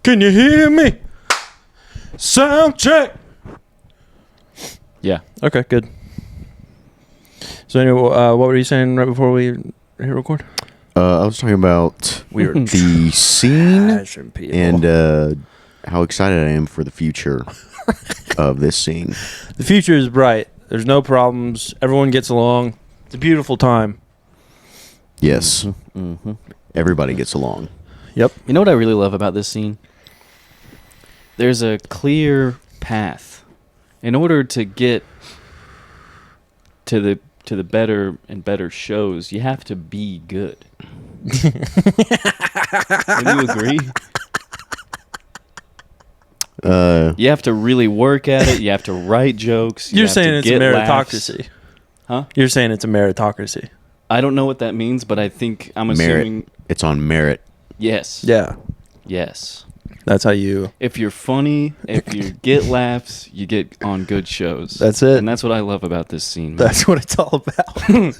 Can you hear me? Sound check. Yeah. Okay, good. So anyway, what were you saying right before we hit record? I was talking about We were the scene trashing people. and how excited I am for the future of this scene. The future is bright. There's no problems. Everyone gets along. It's a beautiful time. Yes. Mm-hmm. Everybody gets along. Yep. You know what I really love about this scene? There's a clear path. In order to get to the better and better shows, you have to be good. Would you agree? You have to really work at it. You have to write jokes. You're saying it's a get meritocracy. laughs. Huh? You're saying it's a meritocracy. I don't know what that means, but I'm assuming. Merit. It's on merit. Yes. Yeah. Yes. That's how you... If you're funny, if you get laughs, you get on good shows. That's it. And that's what I love about this scene. That's what it's all about.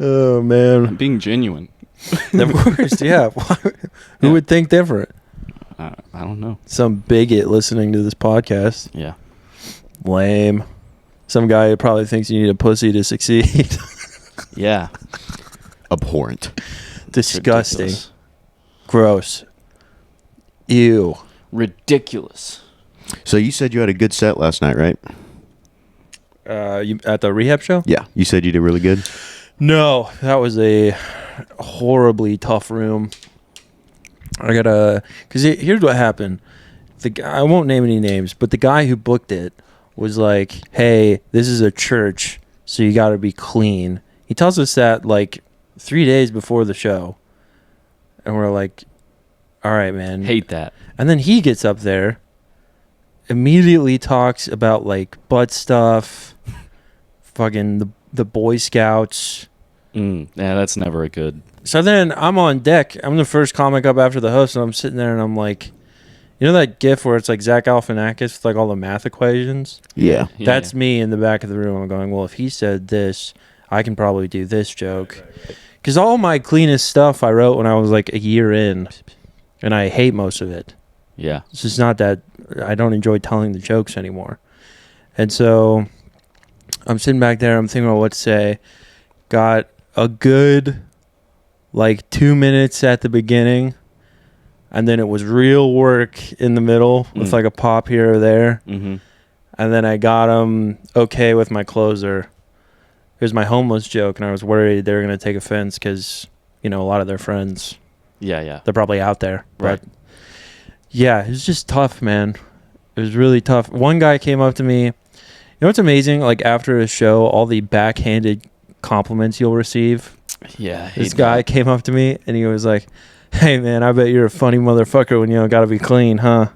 Oh, I'm man. being genuine. Of course, yeah. Who would think different? I don't know. Some bigot listening to this podcast. Yeah. Lame. Some guy who probably thinks you need a pussy to succeed. Yeah. Abhorrent. Disgusting. Ridiculous. Gross. Ew. Ridiculous. So you said you had a good set last night, right? You at the rehab show? Yeah. You said you did really good? No, that was a horribly tough room. I gotta, because here's what happened. The guy, I won't name any names, but the guy who booked it was like, "Hey, this is a church, so you gotta be clean." He tells us that like 3 days before the show, and we're like, "All right, man." Hate that. And then he gets up there, immediately talks about like butt stuff, fucking the Boy Scouts. Yeah, that's never a good. So then I'm on deck. I'm the first comic up after the host, and I'm sitting there and I'm like, you know that gif where it's like Zach Galifianakis with like all the math equations? Yeah. That's me in the back of the room. I'm going, well, if he said this, I can probably do this joke. Because all my cleanest stuff I wrote when I was like a year in, and I hate most of it. Yeah. It's just not that I don't enjoy telling the jokes anymore. And so I'm sitting back there. I'm thinking about what to say. Got a good like 2 minutes at the beginning. And then it was real work in the middle with like a pop here or there. Mm-hmm. And then I got them okay with my closer. It was my homeless joke. And I was worried they were going to take offense because, you know, a lot of their friends, Yeah. they're probably out there. Right. But yeah, it was just tough, man. It was really tough. One guy came up to me. You know what's amazing? Like after a show, all the backhanded compliments you'll receive. Yeah. I hate This guy that. came up to me and he was like, "Hey man, I bet you're a funny motherfucker when you don't gotta be clean, huh?"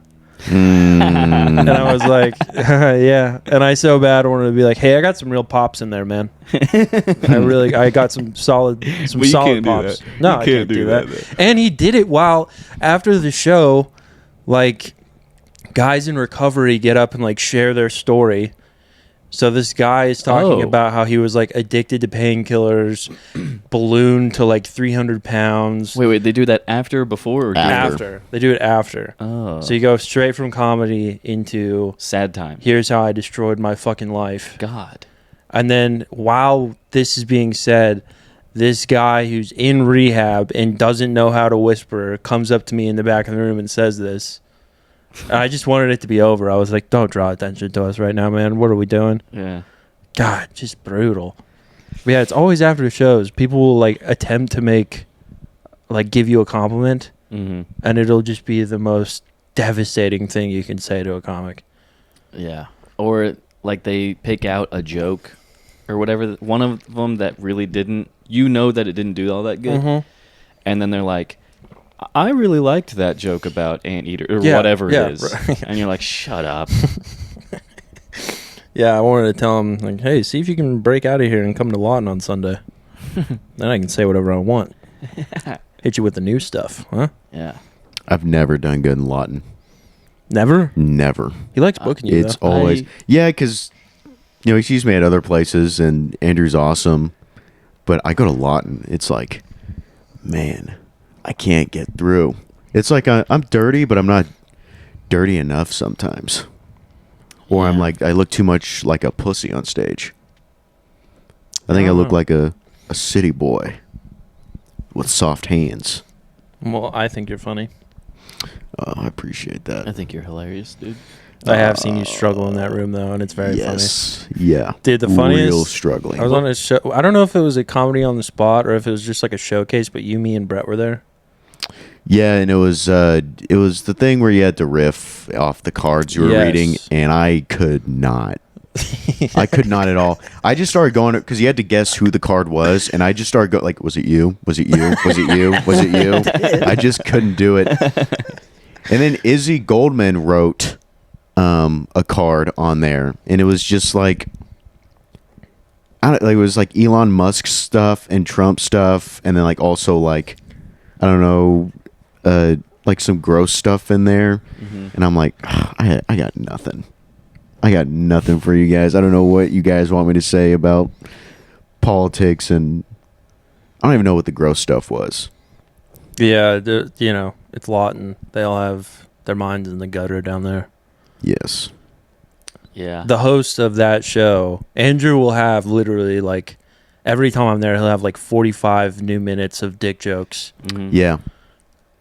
And I was like, "Yeah." And I so bad wanted to be like, "Hey, I got some real pops in there, man. I got some solid But you solid can't do pops." that. No, You I can't do that. man. And he did it while after the show, like guys in recovery get up and like share their story. So this guy is talking about how he was like addicted to painkillers, ballooned to like 300 pounds. Wait. They do that after, before, or during? After. They do it after. Oh. So you go straight from comedy into Sad time. here's how I destroyed my fucking life. God. And then while this is being said, this guy who's in rehab and doesn't know how to whisper comes up to me in the back of the room and says this. And I just wanted it to be over. I was like, don't draw attention to us right now, man. What are we doing? Yeah. God, just brutal. But yeah, it's always after the shows. People will like attempt to give you a compliment, Mm-hmm. and it'll just be the most devastating thing you can say to a comic. Yeah. Or like they pick out a joke or whatever. One of them that really didn't. You know that it didn't do all that good, Mm-hmm. and then they're like, "I really liked that joke about Anteater or Yeah, whatever yeah, it is," and you're like, "Shut up." Yeah, I wanted to tell him, like, hey, see if you can break out of here and come to Lawton on Sunday. Then I can say whatever I want. Hit you with the new stuff, huh? Yeah. I've never done good in Lawton. Never? Never. He likes booking you, It's though. always... Yeah, because, you know, he's used me at other places, and Andrew's awesome. But I go to Lawton. It's like, man, I can't get through. It's like I'm dirty, but I'm not dirty enough sometimes. Or I'm Yeah. like, I look too much like a pussy on stage. I think I look like a city boy with soft hands. Well, I think you're funny. Oh, I appreciate that. I think you're hilarious, dude. I have seen you struggle in that room though, and it's very funny. Yes. Yeah. Dude, the funniest. Real struggling. I was on a show. I don't know if it was a comedy on the spot or if it was just like a showcase, but you, me, and Brett were there. Yeah, and it was the thing where you had to riff off the cards you were Yes. reading, and I could not. I could not at all. I just started going because you had to guess who the card was, and I just started going like, "Was it you? Was it you? Was it you? Was it you?" I just couldn't do it. And then Izzy Goldman wrote a card on there, and it was just like, it was like Elon Musk stuff and Trump stuff, and then like also like, I don't know, like some gross stuff in there, and I'm like, I got nothing. I got nothing for you guys. I don't know what you guys want me to say about politics, and I don't even know what the gross stuff was. Yeah, you know, it's Lawton. They all have their minds in the gutter down there. Yes. Yeah. The host of that show, Andrew, will have literally like every time I'm there, he'll have like 45 new minutes of dick jokes, Mhm. Yeah.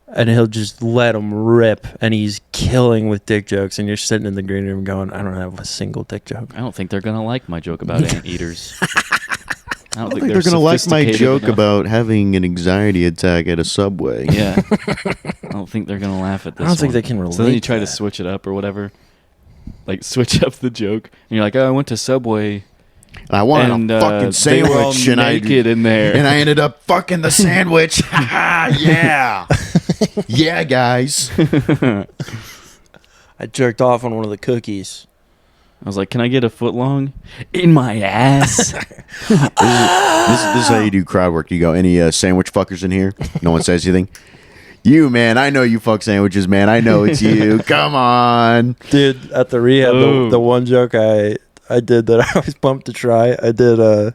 and he'll just let them rip, and he's killing with dick jokes, and you're sitting in the green room going, I don't have a single dick joke. I don't think they're gonna like my joke about anteaters. I I don't think they're gonna like my sophisticated joke enough. about having an anxiety attack at a Subway. Yeah. I don't think they're gonna laugh at this. I don't think one. they can relate. So then you try to that. switch it up or whatever, like switch up the joke, and you're like, "Oh, I went to Subway I wanted and a fucking they were all sandwich, and naked in there." and I ended up fucking the sandwich. Yeah, yeah, guys. I jerked off on one of the cookies. I was like, "Can I get a foot long in my ass?" This is how you do crowd work. You go, any sandwich fuckers in here? No one says anything. You, man, I know you fuck sandwiches, man. I know it's you. Come on. Dude, at the rehab, Oh. the one joke I did that I was pumped to try, I did the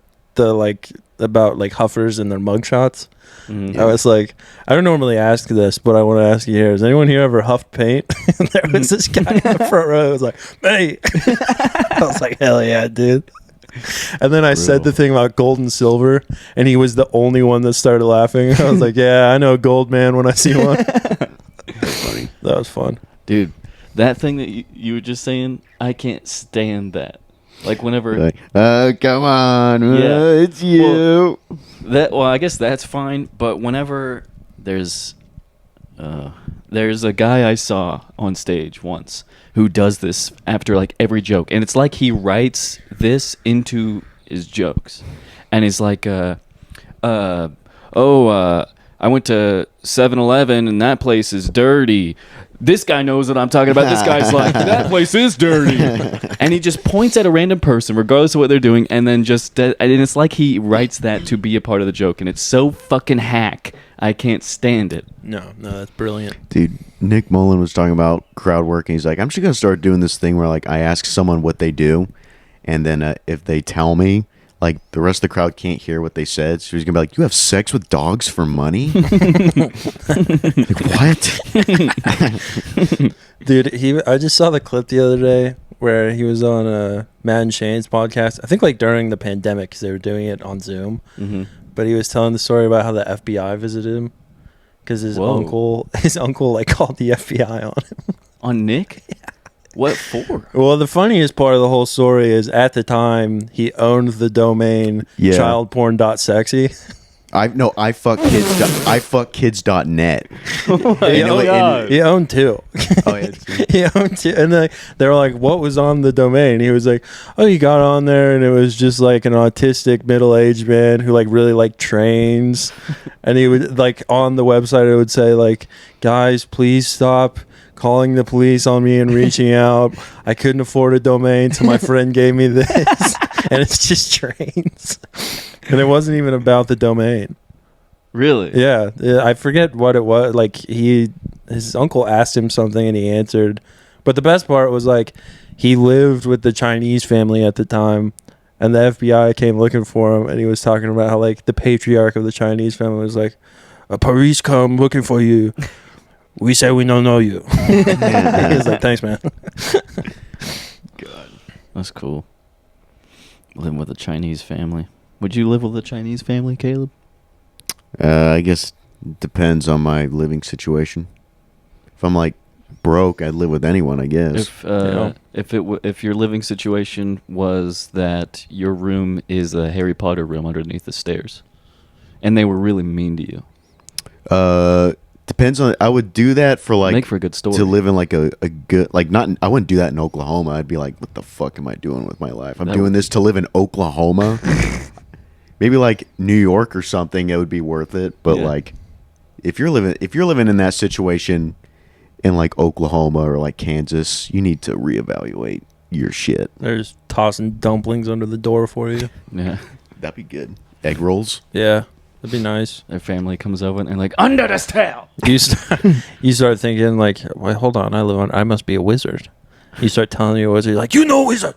like about like huffers and their mugshots. Mhm. I was like, I don't normally ask this, but I want to ask you here. Has anyone here ever huffed paint? And there was this guy in the front row who was like, mate. I was like, hell yeah, dude. And then I said the thing about gold and silver, and he was the only one that started laughing. I was like, yeah, I know a gold man when I see one. Funny. That was fun. Dude, that thing that you were just saying, I can't stand that. Like whenever Like, come on. Yeah. It's you. well, I guess that's fine. But whenever there's a guy I saw on stage once who does this after like every joke, and it's like he writes this into his jokes, and he's like, I went to 7-Eleven and that place is dirty. This guy knows what I'm talking about. This guy's like, that place is dirty. And he just points at a random person, regardless of what they're doing, and then and it's like he writes that to be a part of the joke, and it's so fucking hack. I can't stand it. No, that's brilliant. Dude, Nick Mullen was talking about crowd work, and he's like, I'm just going to start doing this thing where like I ask someone what they do, and then if they tell me, like the rest of the crowd can't hear what they said, so he's gonna be like, "You have sex with dogs for money?" Like, what? Dude, I just saw the clip the other day where he was on Matt and Shane's podcast. I think like during the pandemic because they were doing it on Zoom. Mm-hmm. But he was telling the story about how the FBI visited him because his Whoa. uncle like called the FBI on him. On Nick? What for? Well, the funniest part of the whole story is at the time he owned the domain Yeah. childporn.sexy. I fuck kids. I fuck kids.net. He owned two. Oh, yeah, it's- He owned two. And they were like, what was on the domain? He was like, oh, you got on there and it was just like an autistic middle-aged man who like really liked trains. And he would like on the website it would say like, guys, please stop calling the police on me and reaching out. I couldn't afford a domain, so my friend gave me this. And it's just trains. And it wasn't even about the domain. Really? Yeah, I forget what it was. Like his uncle asked him something and he answered. But the best part was like he lived with the Chinese family at the time, and the FBI came looking for him, and he was talking about how like the patriarch of the Chinese family was like, a police come looking for you. We say we don't know you. He's like, thanks, man. God, that's cool. Living with a Chinese family. Would you live with a Chinese family, Caleb? I guess depends on my living situation. If I'm like broke, I'd live with anyone, I guess. If your living situation was that your room is a Harry Potter room underneath the stairs, and they were really mean to you, Depends on. I would do that for like make for a good story. to live in like a good like not. I wouldn't do that in Oklahoma. I'd be like, what the fuck am I doing with my life? I'm That doing would- this to live in Oklahoma. Maybe like New York or something. It would be worth it. But Yeah. like, if you're living in that situation in like Oklahoma or like Kansas, you need to reevaluate your shit. They're just tossing dumplings under the door for you. Yeah, That'd be good. Egg rolls. Yeah, that'd be nice. their family comes over and they're like, under this tail. You start thinking like, wait, hold on, I must be a wizard. You start telling your wizard, like, you know wizard.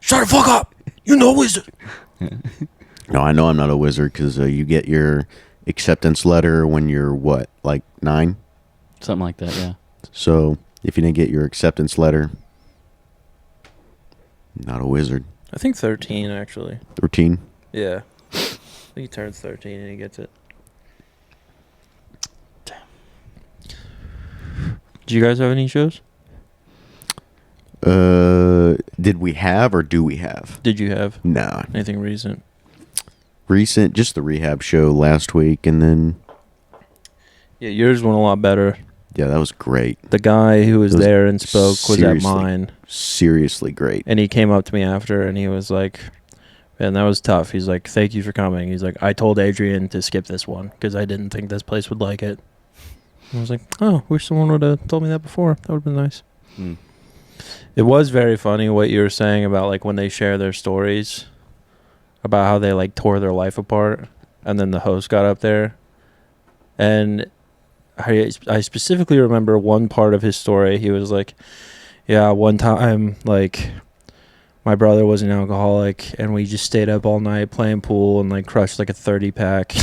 Shut the fuck up. You know wizard. No, I know I'm not a wizard because you get your acceptance letter when you're what, like 9? Something like that, yeah. So if you didn't get your acceptance letter, not a wizard. I think 13 actually. 13. Yeah. I think he turns 13 and he gets it. Do you guys have any shows? Did we have or do we have? Did you have No. anything recent? Recent, just the rehab show last week, and then Yeah, yours went a lot better. yeah, that was great. The guy who was It was there and spoke was at seriously mine. Seriously great. And he came up to me after and he was like, man, that was tough. He's like, thank you for coming. He's like, I told Adrian to skip this one because I didn't think this place would like it. And I was like, oh, wish someone would have told me that before. That would have been nice. Hmm. It was very funny what you were saying about like when they share their stories about how they like tore their life apart and then the host got up there. And I specifically remember one part of his story. He was like, yeah, one time like my brother was an alcoholic and we just stayed up all night playing pool and like crushed like a 30 pack.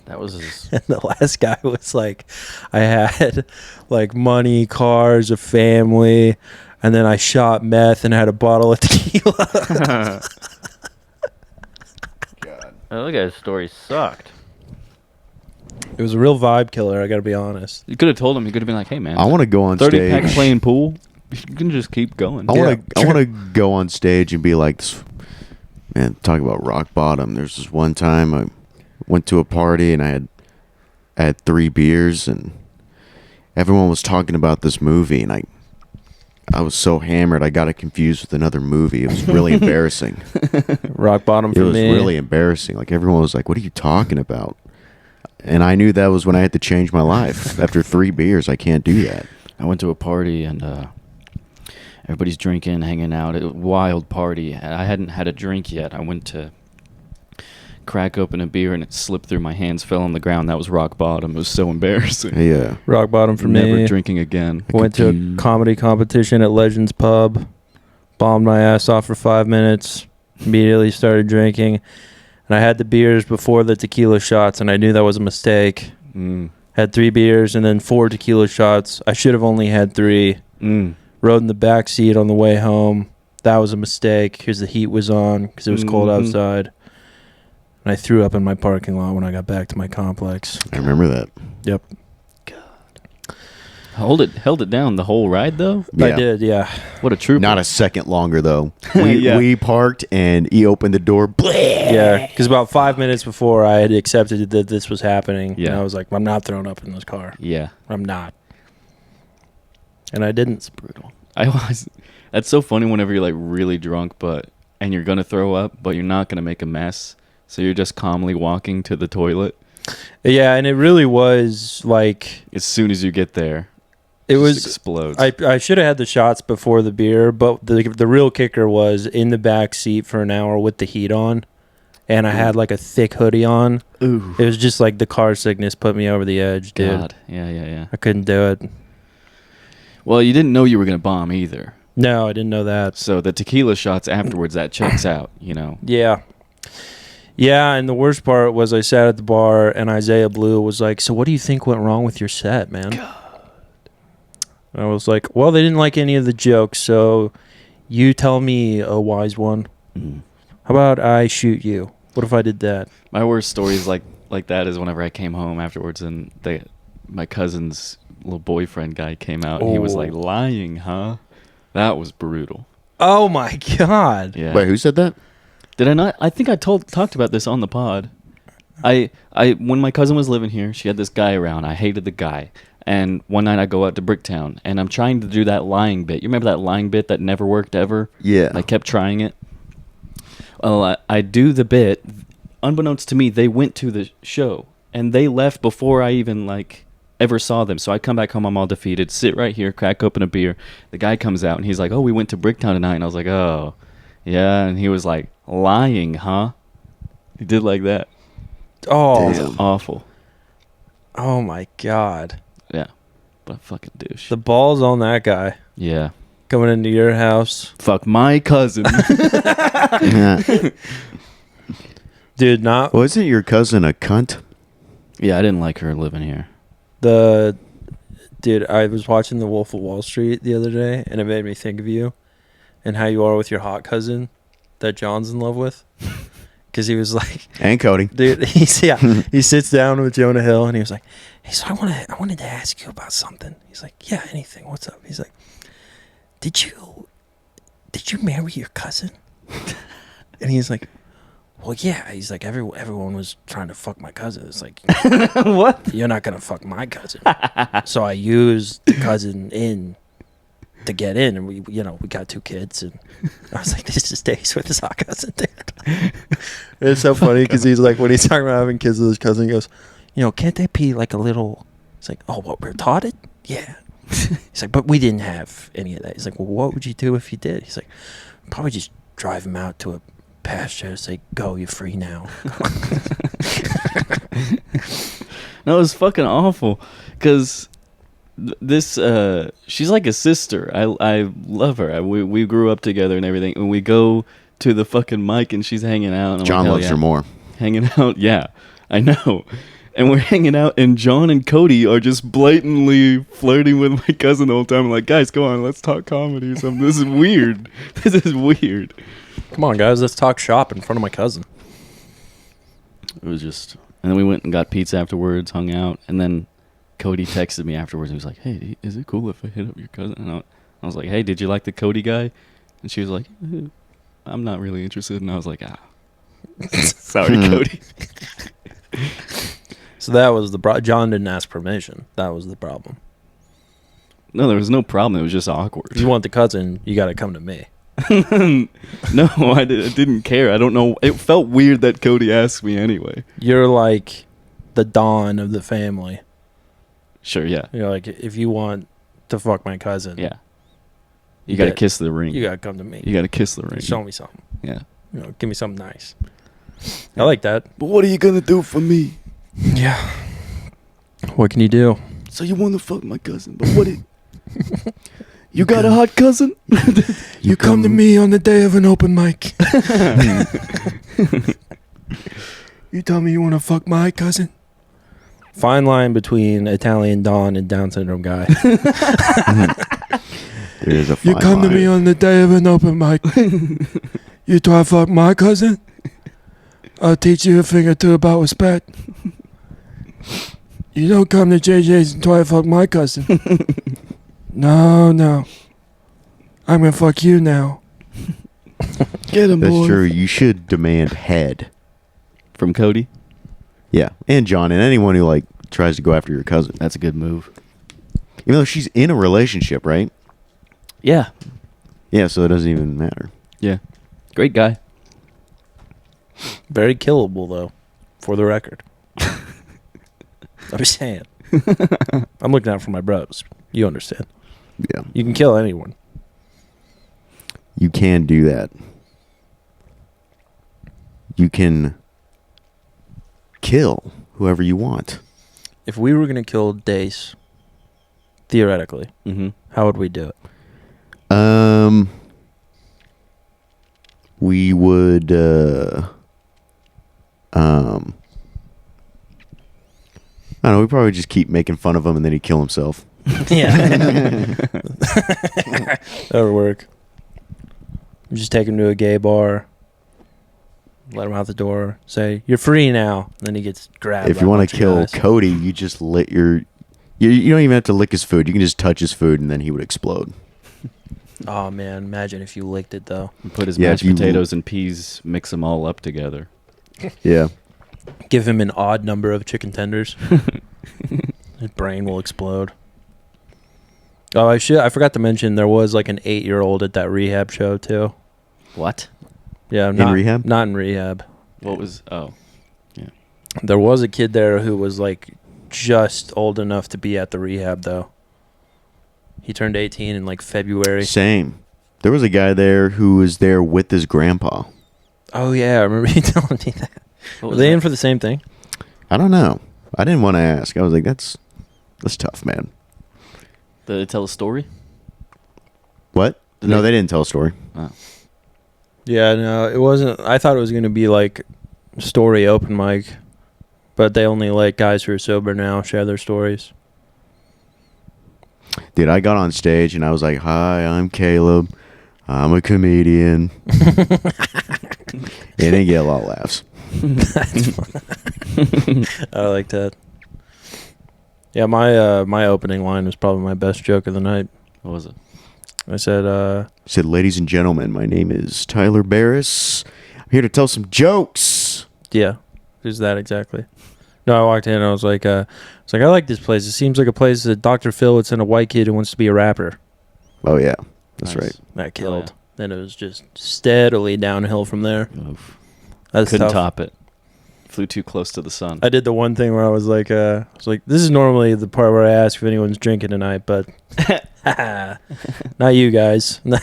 That was his... And the last guy was like, I had like money, cars, a family, and then I shot meth and had a bottle of tequila. Oh, that guy's story sucked. It was a real vibe killer, I gotta be honest. You could have told him. You could have been like, hey, man, I want to go on 30 stage. pack playing pool. You can just keep going. I want Yeah. to. I want to go on stage and be like, this, man, talk about rock bottom. There's this one time I went to a party and I had 3 beers and everyone was talking about this movie and I was so hammered I got it confused with another movie. It was really embarrassing. Rock bottom It for was me. really embarrassing. Like everyone was like, "What are you talking about?" And I knew that was when I had to change my life. After 3 beers, I can't do that. I went to a party and everybody's drinking, hanging out. A wild party. I hadn't had a drink yet. I went to crack open a beer and it slipped through my hands, fell on the ground. That was rock bottom. It was so embarrassing. Yeah. Rock bottom for Never me. drinking again. Went to a comedy competition at Legends Pub. Bombed my ass off for 5 minutes. Immediately started drinking. And I had the beers before the tequila shots, and I knew that was a mistake. Mm. Had 3 beers and then 4 tequila shots. I should have only had 3. Mm. Rode in the back seat on the way home. That was a mistake because the heat was on because it was cold Mhm. outside. And I threw up in my parking lot when I got back to my complex. I remember that. Yep. Held it down the whole ride though. Yeah. I did, yeah. What a trooper! Not a second longer though. We, Yeah. we parked and he opened the door. Yeah, because about 5 minutes before I had accepted that this was happening. Yeah. And I was like, I'm not throwing up in this car. Yeah, I'm not. And I didn't. brutal. I was. That's so funny whenever you're like really drunk, and you're gonna throw up, but you're not gonna make a mess. So you're just calmly walking to the toilet. Yeah, and it really was like, As soon as you get there, it just was. explodes. I should have had the shots before the beer, but the real kicker was in the back seat for an hour with the heat on, and I had like a thick hoodie on. Ooh, It was just like the car sickness put me over the edge, dude. God. Yeah. I couldn't do it. Well, you didn't know you were gonna bomb either. No, I didn't know that. So the tequila shots afterwards, that checks out. You know. Yeah. Yeah, and the worst part was I sat at the bar and Isaiah Blue was like, "So what do you think went wrong with your set, man?" God. I was like, "Well, they didn't like any of the jokes, so you tell me a wise one. How about I shoot you? What if I did that?" My worst stories like that is whenever I came home afterwards and my cousin's little boyfriend guy came out and he was like, lying, huh? That was brutal. Oh my god. Yeah. Wait, who said that? Did I not? I think I talked about this on the pod. I when my cousin was living here, she had this guy around. I hated the guy. And one night I go out to Bricktown and I'm trying to do that lying bit. You remember that lying bit that never worked ever? Yeah. And I kept trying it. Well, I do the bit. Unbeknownst to me, they went to the show and they left before I even ever saw them. So I come back home, I'm all defeated, sit right here, crack open a beer. The guy comes out and he's like, "Oh, we went to Bricktown tonight." And I was like, "Oh, yeah." And he was like, "Lying, huh?" He did like that. Oh. It was awful. Oh my god. Yeah. But fucking douche. The balls on that guy Yeah. coming into your house. Fuck my cousin. Dude, not Wasn't your cousin a cunt? Yeah, I didn't like her living here. Dude, I was watching The Wolf of Wall Street the other day, and it made me think of you and how you are with your hot cousin that John's in love with. Because he was like, And Cody. dude, he sits down with Jonah Hill, and he was like, "Hey, so I wanted to ask you about something." He's like, "Yeah, anything. What's up?" He's like, "Did you marry your cousin?" And he's like, "Well, yeah." He's like, everyone was trying to fuck my cousin. It's like, What? "You're not gonna fuck my cousin." So I used the cousin in to get in, and we got 2 kids, and I was like, "This just stays with his hot cousin, dude." It's so funny because he's like, when he's talking about having kids with his cousin, he goes, "Can't they be like a little?" It's like, "Oh, what, we're retarded?" Yeah. He's like, "But we didn't have any of that." He's like, "Well, what would you do if you did?" He's like, "Probably just drive him out to a pasture, say, 'Go, you're free now.'" No, it was fucking awful. Because this, she's like a sister. I love her. We grew up together and everything. And we go to the fucking mic and she's hanging out. And I'm John like, loves her more. Hanging out, yeah. I know. And we're hanging out, and John and Cody are just blatantly flirting with my cousin the whole time. I'm like, "Guys, come on, let's talk comedy or something. This is weird. This is weird." Come on, guys, let's talk shop in front of my cousin. It was just... And then we went and got pizza afterwards, hung out, and then Cody texted me afterwards. He was like, "Hey, is it cool if I hit up your cousin?" And I was like, "Hey, did you like the Cody guy?" And she was like, "I'm not really interested." And I was like, sorry, Cody. So that was the John didn't ask permission. That was the problem. No, there was no problem. It was just awkward. If you want the cousin, you got to come to me. No, I didn't care. I don't know. It felt weird that Cody asked me anyway. You're like the Don of the family. Sure, yeah. You're like, if you want to fuck my cousin, Yeah. You got to kiss the ring. you got to come to me. You got to kiss the ring. Show me something. Yeah. Give me something nice. I like that. But what are you going to do for me? Yeah. What can you do? So you want to fuck my cousin, but what you got a hot cousin? You come to me on the day of an open mic. You tell me you want to fuck my cousin. Fine line between Italian Don and Down syndrome guy. There is a You fine come to line. me on the day of an open mic. You try to fuck my cousin? I'll teach you a thing or two about respect. You don't come to JJ's and try to fuck my cousin. No. I'm gonna fuck you now. Get him, That's true. You should demand head. From Cody? Yeah, and John and anyone who tries to go after your cousin. That's a good move. Even though she's in a relationship, right? Yeah. Yeah, so it doesn't even matter. Yeah. Great guy. Very killable though, for the record. I'm just saying. I'm looking out for my bros. You understand? Yeah, You can kill anyone. you can do that. You can kill whoever you want. If we were gonna kill Dace, theoretically, Mm-hmm. how would we do it? We would I don't know. We probably just keep making fun of him, and then he'd kill himself. Yeah. That would work. Just take him to a gay bar, let him out the door, say, "You're free now." And then he gets grabbed. If by you a want bunch to of kill guys. Cody, you just lit your. You don't even have to lick his food. You can just touch his food, and then he would explode. Oh man, imagine if you licked it though. And put his Yeah, mashed if you- potatoes and peas, mix them all up together. Yeah. Give him an odd number of chicken tenders. His brain will explode. Oh, I forgot to mention there was like an 8-year-old at that rehab show too. What? Yeah, In not, rehab? Not in rehab. What was? Oh, There was a kid there who was like just old enough to be at the rehab though. He turned 18 in like February. Same. There was a guy there who was there with his grandpa. Oh yeah, I remember you telling me that. what Were was they that? in for the same thing? I don't know. I didn't want to ask. I was like, that's tough, man. Did they tell a story? What? Did No, they- they didn't tell a story. Oh. Yeah, no, it wasn't. I thought it was going to be like story open mic, but they only let guys who are sober now share their stories. Dude, I got on stage and I was like, "Hi, I'm Caleb. I'm a comedian." It didn't get a lot of laughs. I like that. Yeah, my opening line was probably my best joke of the night. What was it? I said, Said, "Ladies and gentlemen, my name is Tyler Barris. I'm here to tell some jokes." yeah, who's that exactly? No, I walked in and I was like, I like this place. It seems like a place that Dr. Phil would send a white kid who wants to be a rapper. Oh yeah, that's Nice. right. That killed. yeah. Then it was just steadily downhill from there. Oof. That's Couldn't tough. top it. Flew too close to the sun. I did the one thing where I was like, this is normally the part where I ask if anyone's drinking tonight, but not you guys. They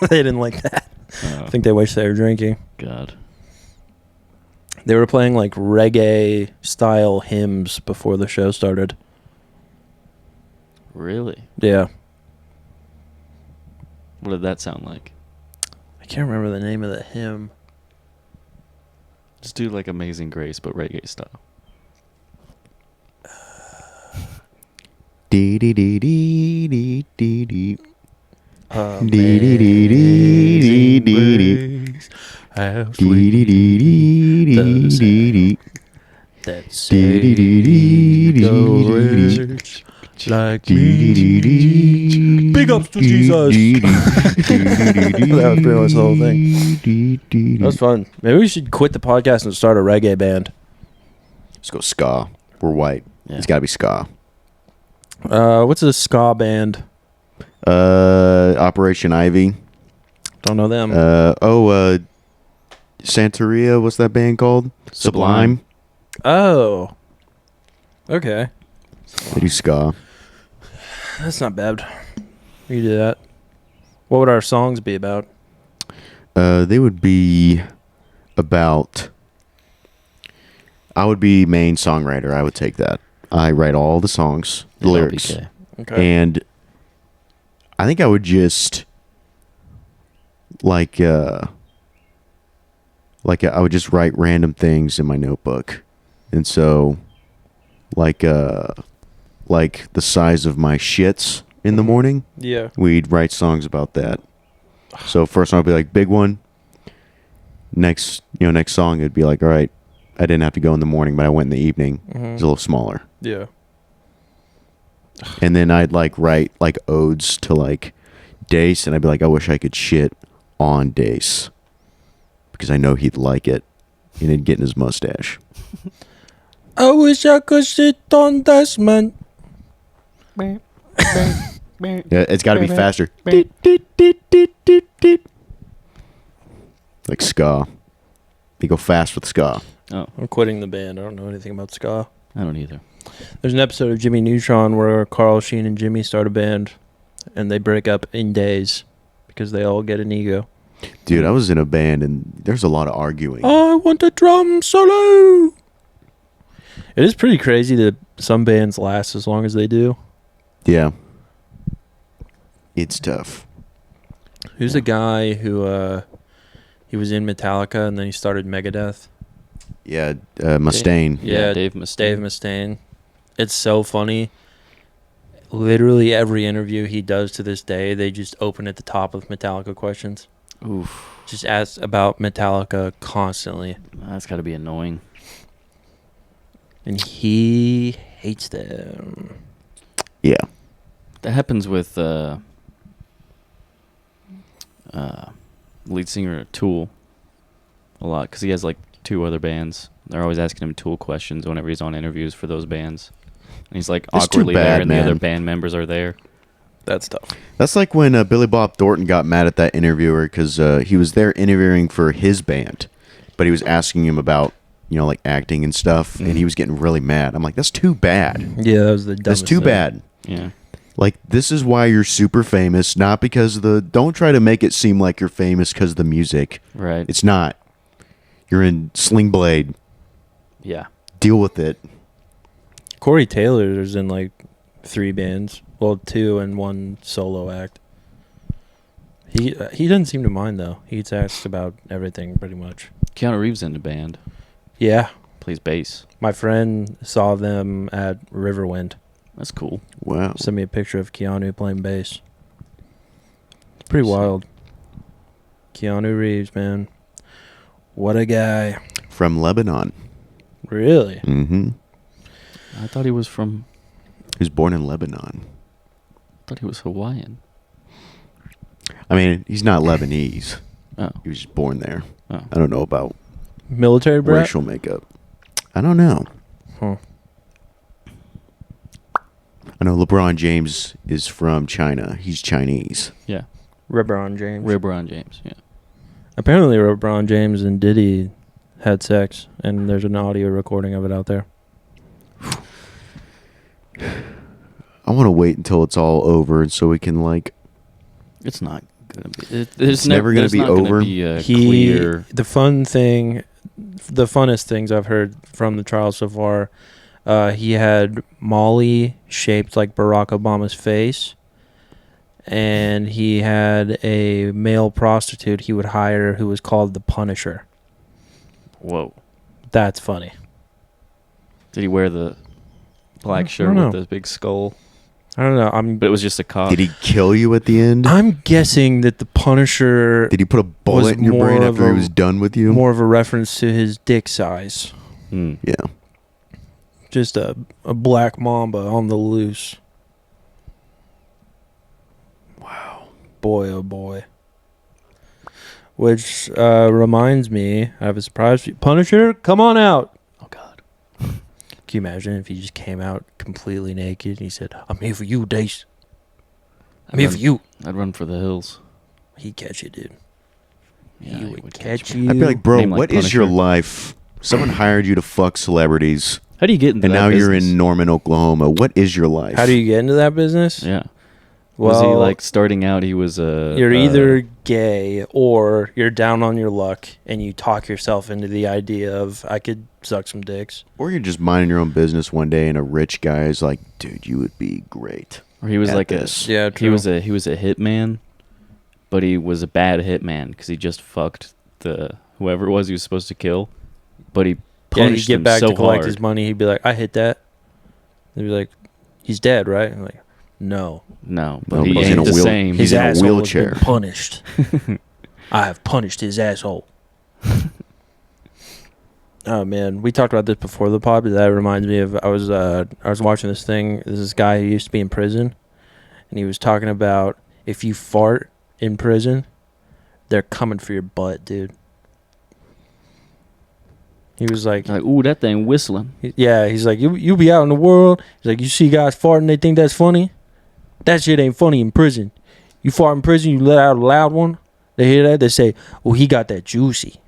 didn't like that. Oh, I think they wish they were drinking. God. They were playing like reggae style hymns before the show started. Really? Yeah. What did that sound like? I can't remember the name of the hymn. Just do like Amazing Grace, but reggae style. Dee dee dee dee dee dee dee. Amazing Dee dee dee dee dee dee. grace, how Dee sweet dee dee dee dee the dee dee. that Dee dee dee dee saved a dee dee. wretch like Dee dee dee me. dee. Big ups to Dee Jesus. dee dee. Dee dee That was pretty much the whole thing. dee dee dee. That was fun. Maybe we should quit the podcast and start a reggae band. Let's go ska. We're white. Yeah. It's got to be ska. What's a ska band? Operation Ivy. Don't know them. Santeria. What's that band called? Sublime. Oh. Okay. They do ska. That's not bad. We can do that. What would our songs be about? They would be about. I would be main songwriter. I would take that. I write all the songs, the lyrics, LBK. Okay. and I think I would just I would just write random things in my notebook, and so like the size of my shits in the morning. Yeah. We'd write songs about that. So first song would be like big one. Next song it'd be like, all right, I didn't have to go in the morning, but I went in the evening. Mhm. It's a little smaller. Yeah. And then I'd like write like odes to like Dace, and I'd be like, I wish I could shit on Dace because I know he'd like it, and it'd get in his mustache. I wish I could sit on this man. Yeah, it's got to be faster. Like ska. You go fast with ska. Oh, I'm quitting the band. I don't know anything about ska. I don't either. There's an episode of Jimmy Neutron where Carl Sheen and Jimmy start a band, and they break up in days because they all get an ego. Dude, I was in a band, and there's a lot of arguing. I want a drum solo. It is pretty crazy that some bands last as long as they do. Yeah. It's tough. Who's the guy who he was in Metallica and then he started Megadeth? Yeah, Mustaine. Yeah, Dave Mustaine. Dave Mustaine. It's so funny. Literally every interview he does to this day, they just open at the top with Metallica questions. Oof. Just ask about Metallica constantly. That's got to be annoying. And he hates them. Yeah. That happens with lead singer of Tool a lot because he has like 2 other bands. They're always asking him Tool questions whenever he's on interviews for those bands. And he's like That's too awkwardly there, bad, and man. the other band members are there. That's tough. That's like when Billy Bob Thornton got mad at that interviewer because he was there interviewing for his band, but he was asking him about, like acting and stuff, and he was getting really mad. I'm like, that's too bad. Yeah, that was the dumbest That's too thing. bad. Yeah. Like, this is why you're super famous, not because of the... Don't try to make it seem like you're famous because of the music. Right. It's not. You're in Sling Blade. Yeah. Deal with it. Corey Taylor's in like 3 bands. Well, 2 and 1 solo act. He doesn't seem to mind, though. He gets asked about everything, pretty much. Keanu Reeves in the band. Yeah. Plays bass. My friend saw them at Riverwind. That's cool. Wow. Sent me a picture of Keanu playing bass. It's pretty wild. Keanu Reeves, man. What a guy. From Lebanon. Really? Mm-hmm. I thought he was from... He was born in Lebanon. I thought he was Hawaiian. I mean, he's not Lebanese. Oh. He was just born there. Oh. I don't know about Military brat? racial makeup. I don't know. Huh. I know LeBron James is from China. He's Chinese. Yeah. LeBron James. LeBron James. Yeah. Apparently, LeBron James and Diddy had sex, and there's an audio recording of it out there. I want to wait until it's all over so we can, like... It's not gonna be. It's never gonna be over? Be a clear. The funnest things I've heard from the trial so far, he had Molly shaped like Barack Obama's face, and he had a male prostitute he would hire who was called the Punisher. Whoa. That's funny. Did he wear the black I shirt don't know. with the big skull? I don't know. But it was just a cop. Did he kill you at the end? I'm guessing that the Punisher Did he put a was bullet in your brain more of after he a- was done with you? more of a reference to his dick size. Hmm. Yeah. Just a black mamba on the loose. Wow. Boy, oh boy. Which reminds me, I have a surprise for you. Punisher, come on out. Oh God. Can you imagine if he just came out completely naked and he said, I'm here for you, Dace. I'm here for you. I'd run for the hills. He'd catch you, dude. Yeah, he he would would catch catch me. you. I'd be like, bro, Name like what is your Punisher. life? Someone hired you to fuck celebrities, How do you get into and that now you're business? in Norman, Oklahoma. What is your life? How do you get into that business? Yeah. Well, Was he like starting out? He was a. you're either gay or you're down on your luck and you talk yourself into the idea of I could suck some dicks. Or you're just minding your own business one day, and a rich guy is like, dude, you would be great. Or he was at like this. Yeah, He was a hitman, but he was a bad hitman because he just fucked the whoever it was he was supposed to kill, but he Yeah, he'd punished get him back so to collect hard. his money. He'd be like, I hit that. They'd be like, he's dead, right? I'm like, no. No, No, but he he's ain't in a the wheel- same. he's His in a asshole has been wheelchair. punished. I have punished his asshole. Oh man, we talked about this before the pod, but that reminds me of I was watching this thing. There's this guy who used to be in prison, and he was talking about if you fart in prison, they're coming for your butt, dude. He was like, Like, ooh, that thing whistling. yeah, he's like, you be out in the world. He's like, you see guys farting, they think that's funny. That shit ain't funny in prison. You fart in prison, you let out a loud one. They hear that, they say, well, he got that juicy.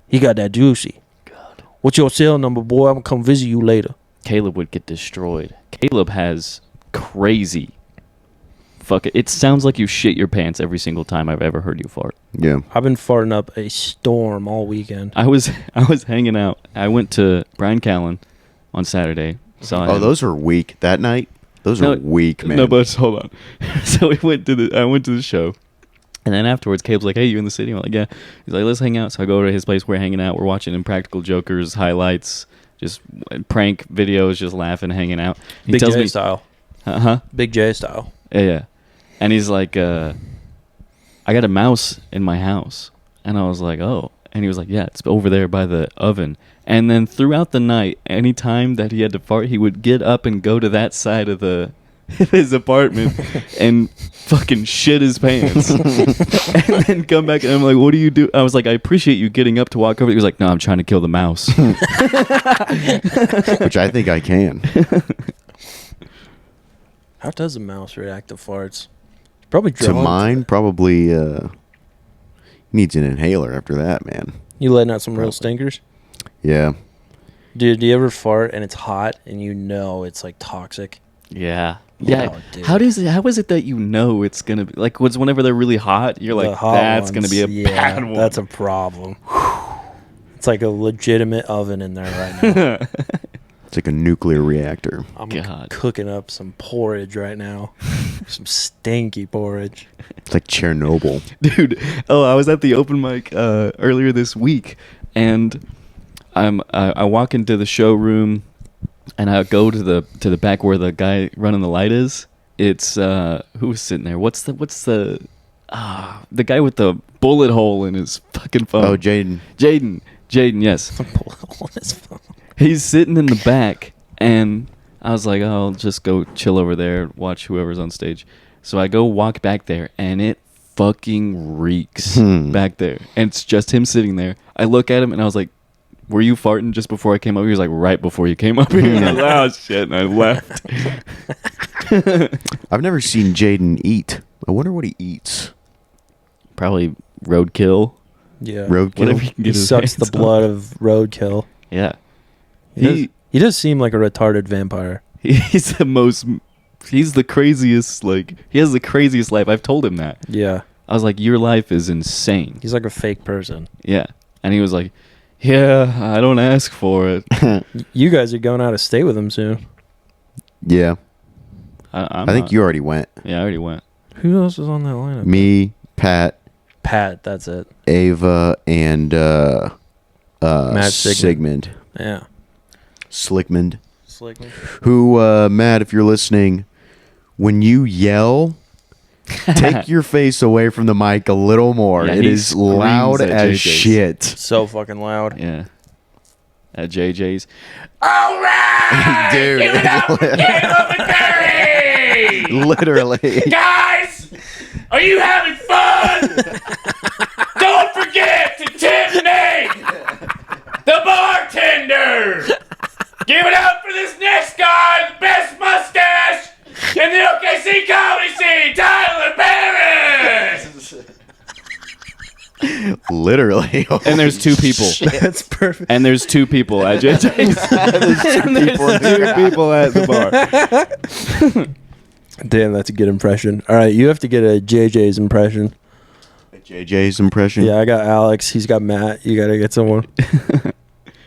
He got that juicy. God. What's your cell number, boy? I'm gonna come visit you later. Caleb would get destroyed. Caleb has crazy. Fuck it. It sounds like you shit your pants every single time I've ever heard you fart. Yeah. I've been farting up a storm all weekend. I was hanging out. I went to Brian Callen on Saturday. Saw Oh, him. those are weak. That night, those No, are weak, man. No, but hold on. So I went to the show, and then afterwards, Caleb's like, "Hey, you in the city?" I'm like, "Yeah." He's like, "Let's hang out." So I go to his place. We're hanging out. We're watching Impractical Jokers highlights, just prank videos, just laughing, hanging out. He Big tells J me, style. huh? Big J style. Yeah. And he's like, I got a mouse in my house. And I was like, oh. And he was like, yeah, it's over there by the oven. And then throughout the night, any time that he had to fart, he would get up and go to that side of his apartment and fucking shit his pants. And then come back and I'm like, what do you do? I was like, I appreciate you getting up to walk over. He was like, no, I'm trying to kill the mouse. Which I think I can. How does a mouse react to farts? Probably To drunk. mine, probably needs an inhaler after that, man. You letting out some real Probably. stinkers? Yeah. Dude, do you ever fart and it's hot and you know it's like toxic? Yeah. Yeah. Oh, dude. How is it that you know it's going to be like whenever they're really hot, you're The like, hot that's going to be a ones, bad one. That's a problem. It's like a legitimate oven in there right now. It's like a nuclear reactor. I'm God. cooking up some porridge right now. Some stinky porridge. It's like Chernobyl. Dude, I was at the open mic earlier this week, and I walk into the showroom, and I go to the back where the guy running the light is. It's who's sitting there? What's the guy with the bullet hole in his fucking phone? Oh, Jaden. Jaden, yes. He's sitting in the back, and I was like, oh, I'll just go chill over there, watch whoever's on stage. So I go walk back there, and it fucking reeks back there. And it's just him sitting there. I look at him, and I was like, were you farting just before I came up? He was like, right before you came up here. And I was like, oh, shit, and I left. I've never seen Jaden eat. I wonder what he eats. Probably roadkill. Yeah. Whatever Roadkill? he can He get his sucks the hands on. blood of roadkill. Yeah. He does seem like a retarded vampire. He's the craziest, like, he has the craziest life. I've told him that. Yeah. I was like, your life is insane. He's like a fake person. Yeah. And he was like, yeah, I don't ask for it. You guys are going out of state with him soon. Yeah. I'm I think not. you already went. Yeah, I already went. Who else was on that lineup? Me, Pat, Pat, that's it. Ava, and Matt Sigmund. Yeah. Slickmond. Slickman. Who, Matt, if you're listening, when you yell, take your face away from the mic a little more. Yeah, it he is screams loud at as JJ's. shit. So fucking loud. Yeah. At JJ's. All right! Dude. Give it up for Caleb and Barry! Literally. Guys, are you having fun? Don't forget to tip Nate, the bartender. Give it up for this next guy, the best mustache in the OKC comedy scene, Tyler Barris. Literally. And there's two people. That's perfect. And there's two people at JJ's. And there's two people at the bar. Damn, that's a good impression. All right, you have to get a JJ's impression. JJ's impression. Yeah, I got Alex. He's got Matt. You got to get someone.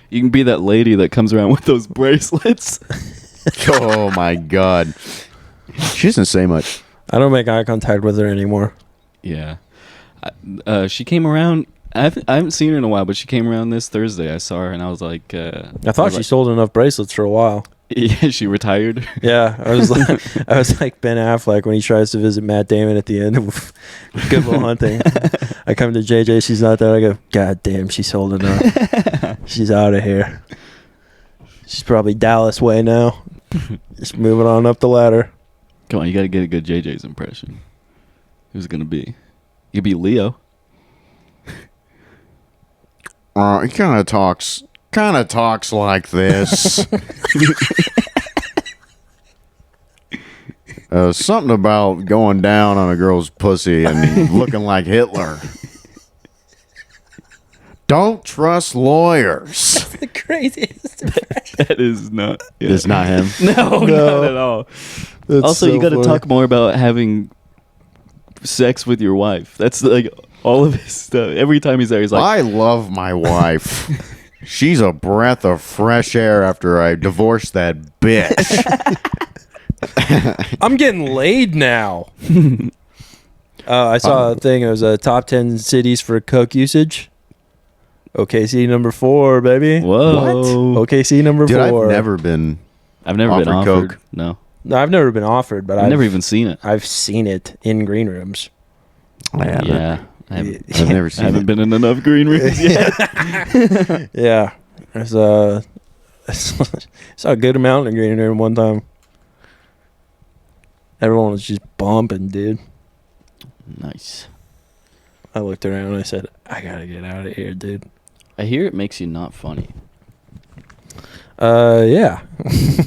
You can be that lady that comes around with those bracelets. Oh my god. She doesn't say much. I don't make eye contact with her anymore. Yeah. She came around. I haven't seen her in a while, but she came around this Thursday. I saw her, and I was like... I thought she sold enough bracelets for a while. Yeah, she retired. Yeah, I was like Ben Affleck when he tries to visit Matt Damon at the end of Good Will Hunting. I come to JJ, she's not there. I go, God damn, she sold enough. She's out of here. She's probably Dallas way now. Just moving on up the ladder. Come on, you got to get a good JJ's impression. Who's it going to be? You could be Leo. He kind of talks like this. Something about going down on a girl's pussy and looking like Hitler. Don't trust lawyers. The craziest. That is not... Yeah. It's not him. No, not at all. Also, you got to talk more about having sex with your wife. That's like all of his stuff. Every time he's there, he's like, I love my wife. She's a breath of fresh air after I divorced that bitch. I'm getting laid now. I saw a thing. It was top 10 cities for coke usage. OKC number 4, baby. Whoa. OKC number Dude, 4. I've never been. I've never been Offered offered. Coke. No. No, I've never been offered, but I've never even seen it. I've seen it in green rooms. I haven't. Yeah. I've never I seen haven't it. been in enough green rooms yet. Yeah. There's saw a good amount in green room one time. Everyone was just bumping, dude. Nice. I looked around and I said, I gotta get out of here, dude. I hear it makes you not funny. Yeah.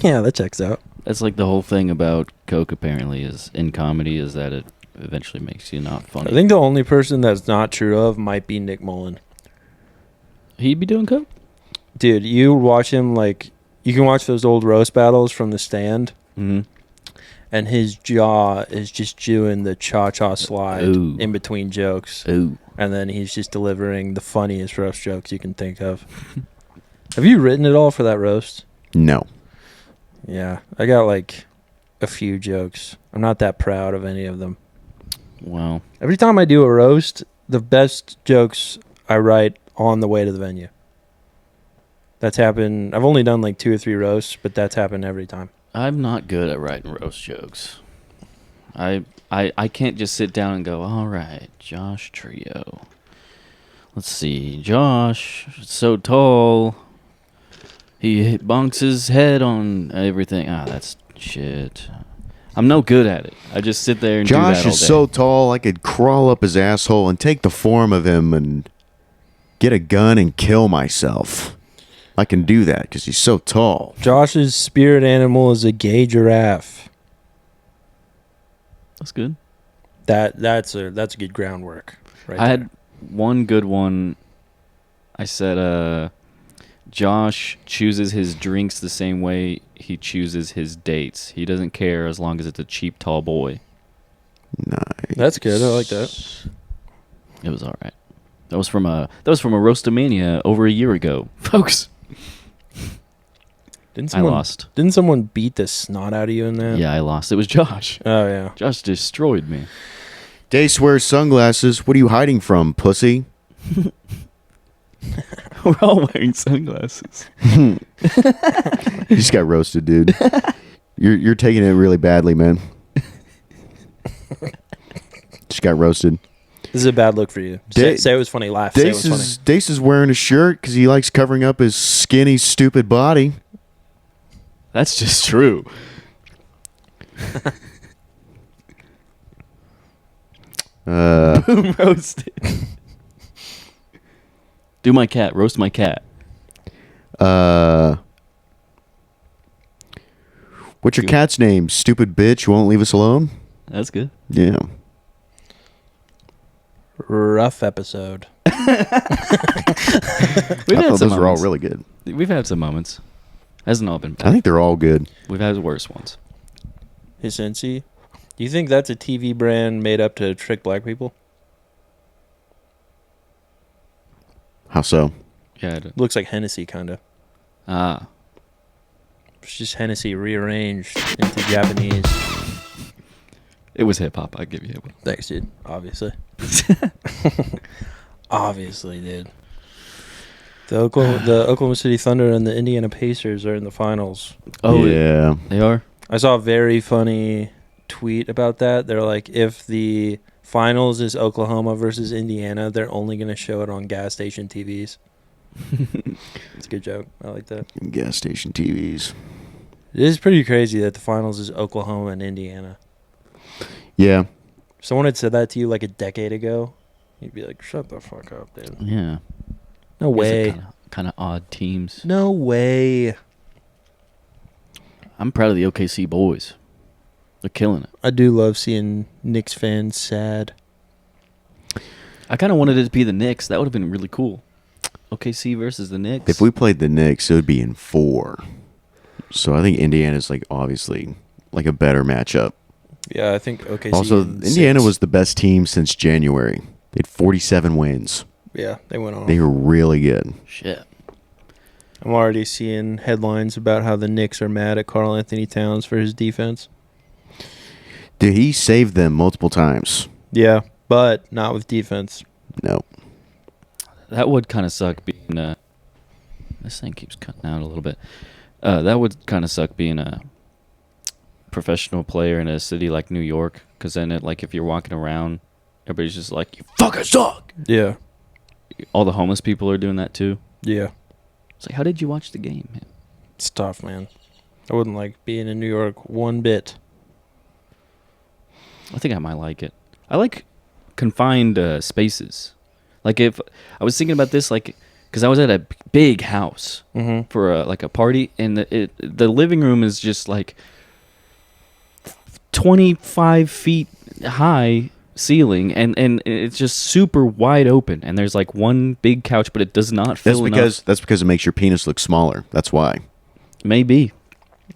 Yeah, that checks out. That's like the whole thing about Coke, apparently, is in comedy, is that it eventually makes you not funny. I think the only person that's not true of might be Nick Mullen. He'd be doing Coke? Dude, you watch him like, you can watch those old roast battles from the stand, Mm-hmm. and his jaw is just doing the cha-cha slide Ooh. in between jokes. Ooh. And then he's just delivering the funniest roast jokes you can think of. Have you written it all for that roast? No. Yeah. I got like a few jokes. I'm not that proud of any of them. Wow. Every time I do a roast, the best jokes I write on the way to the venue. That's happened. I've only done like 2 or 3 roasts, but that's happened every time. I'm not good at writing roast jokes. I can't just sit down and go, all right, Josh Trio. Let's see. Josh, so tall. He bonks his head on everything. Ah, that's shit. I'm no good at it. I just sit there and do Josh that all is day. so tall, I could crawl up his asshole and take the form of him and get a gun and kill myself. I can do that because he's so tall. Josh's spirit animal is a gay giraffe. That's good. That's a good groundwork. Right. I had one good one. I said, Josh chooses his drinks the same way he chooses his dates. He doesn't care as long as it's a cheap, tall boy. Nice. That's good. I like that. It was all right. That was from a Roastamania over a year ago, folks. Didn't I someone, lost. Didn't someone beat the snot out of you in that? Yeah, I lost. It was Josh. Oh yeah. Josh destroyed me. Dace wears sunglasses. What are you hiding from, pussy? We're all wearing sunglasses. You just got roasted, dude. You're taking it really badly, man. Just got roasted. This is a bad look for you. Say it was funny. Laugh. Say it was funny. Dace is wearing a shirt because he likes covering up his skinny, stupid body. That's just true. Boom roasted. Do my cat. Roast my cat. What's your cat's name? Stupid bitch, won't leave us alone? That's good. Yeah. Rough episode. We've I had thought some those were all moments. really good. We've had some moments. Hasn't all been bad. I think they're all good. We've had worse ones. Hey, Cincy, do you think that's a TV brand made up to trick black people? How so? Yeah. Looks like Hennessy, kind of. Ah. It's just Hennessy rearranged into Japanese. It was hip hop. I give you hip hop. Thanks, dude. Obviously. Obviously, dude. The Oklahoma City Thunder and the Indiana Pacers are in the finals. Oh, yeah. They are? I saw a very funny tweet about that. They're like, if the finals is Oklahoma versus Indiana, they're only going to show it on gas station TVs. It's a good joke. I like that. Gas station TVs. It is pretty crazy that the finals is Oklahoma and Indiana. Yeah. If someone had said that to you like a decade ago, you'd be like, shut the fuck up, dude. Yeah. No way. Kind of odd teams. No way. I'm proud of the OKC boys. They're killing it. I do love seeing Knicks fans sad. I kind of wanted it to be the Knicks. That would have been really cool. OKC versus the Knicks. If we played the Knicks, it would be in 4. So I think Indiana's like obviously like a better matchup. Yeah, I think OKC. Also, in Indiana 6. was the best team since January. They had 47 wins. Yeah, they went on. They were really good. Shit. I'm already seeing headlines about how the Knicks are mad at Karl Anthony Towns for his defense. Dude, he saved them multiple times. Yeah, but not with defense. No. That would kind of suck being a. This thing keeps cutting out a little bit. That would kind of suck being a professional player in a city like New York, because then if you're walking around, everybody's just like, "You fucking suck." Yeah. All the homeless people are doing that too. Yeah. It's like, how did you watch the game, man? It's tough, man. I wouldn't like being in New York one bit. I think I might like it. I like confined spaces. Like if I was thinking about this, because I was at a big house Mm-hmm. for a party, and the living room is just 25 feet high ceiling, and it's just super wide open, and there's one big couch, but it does not fill enough. That's because it makes your penis look smaller. That's why. Maybe,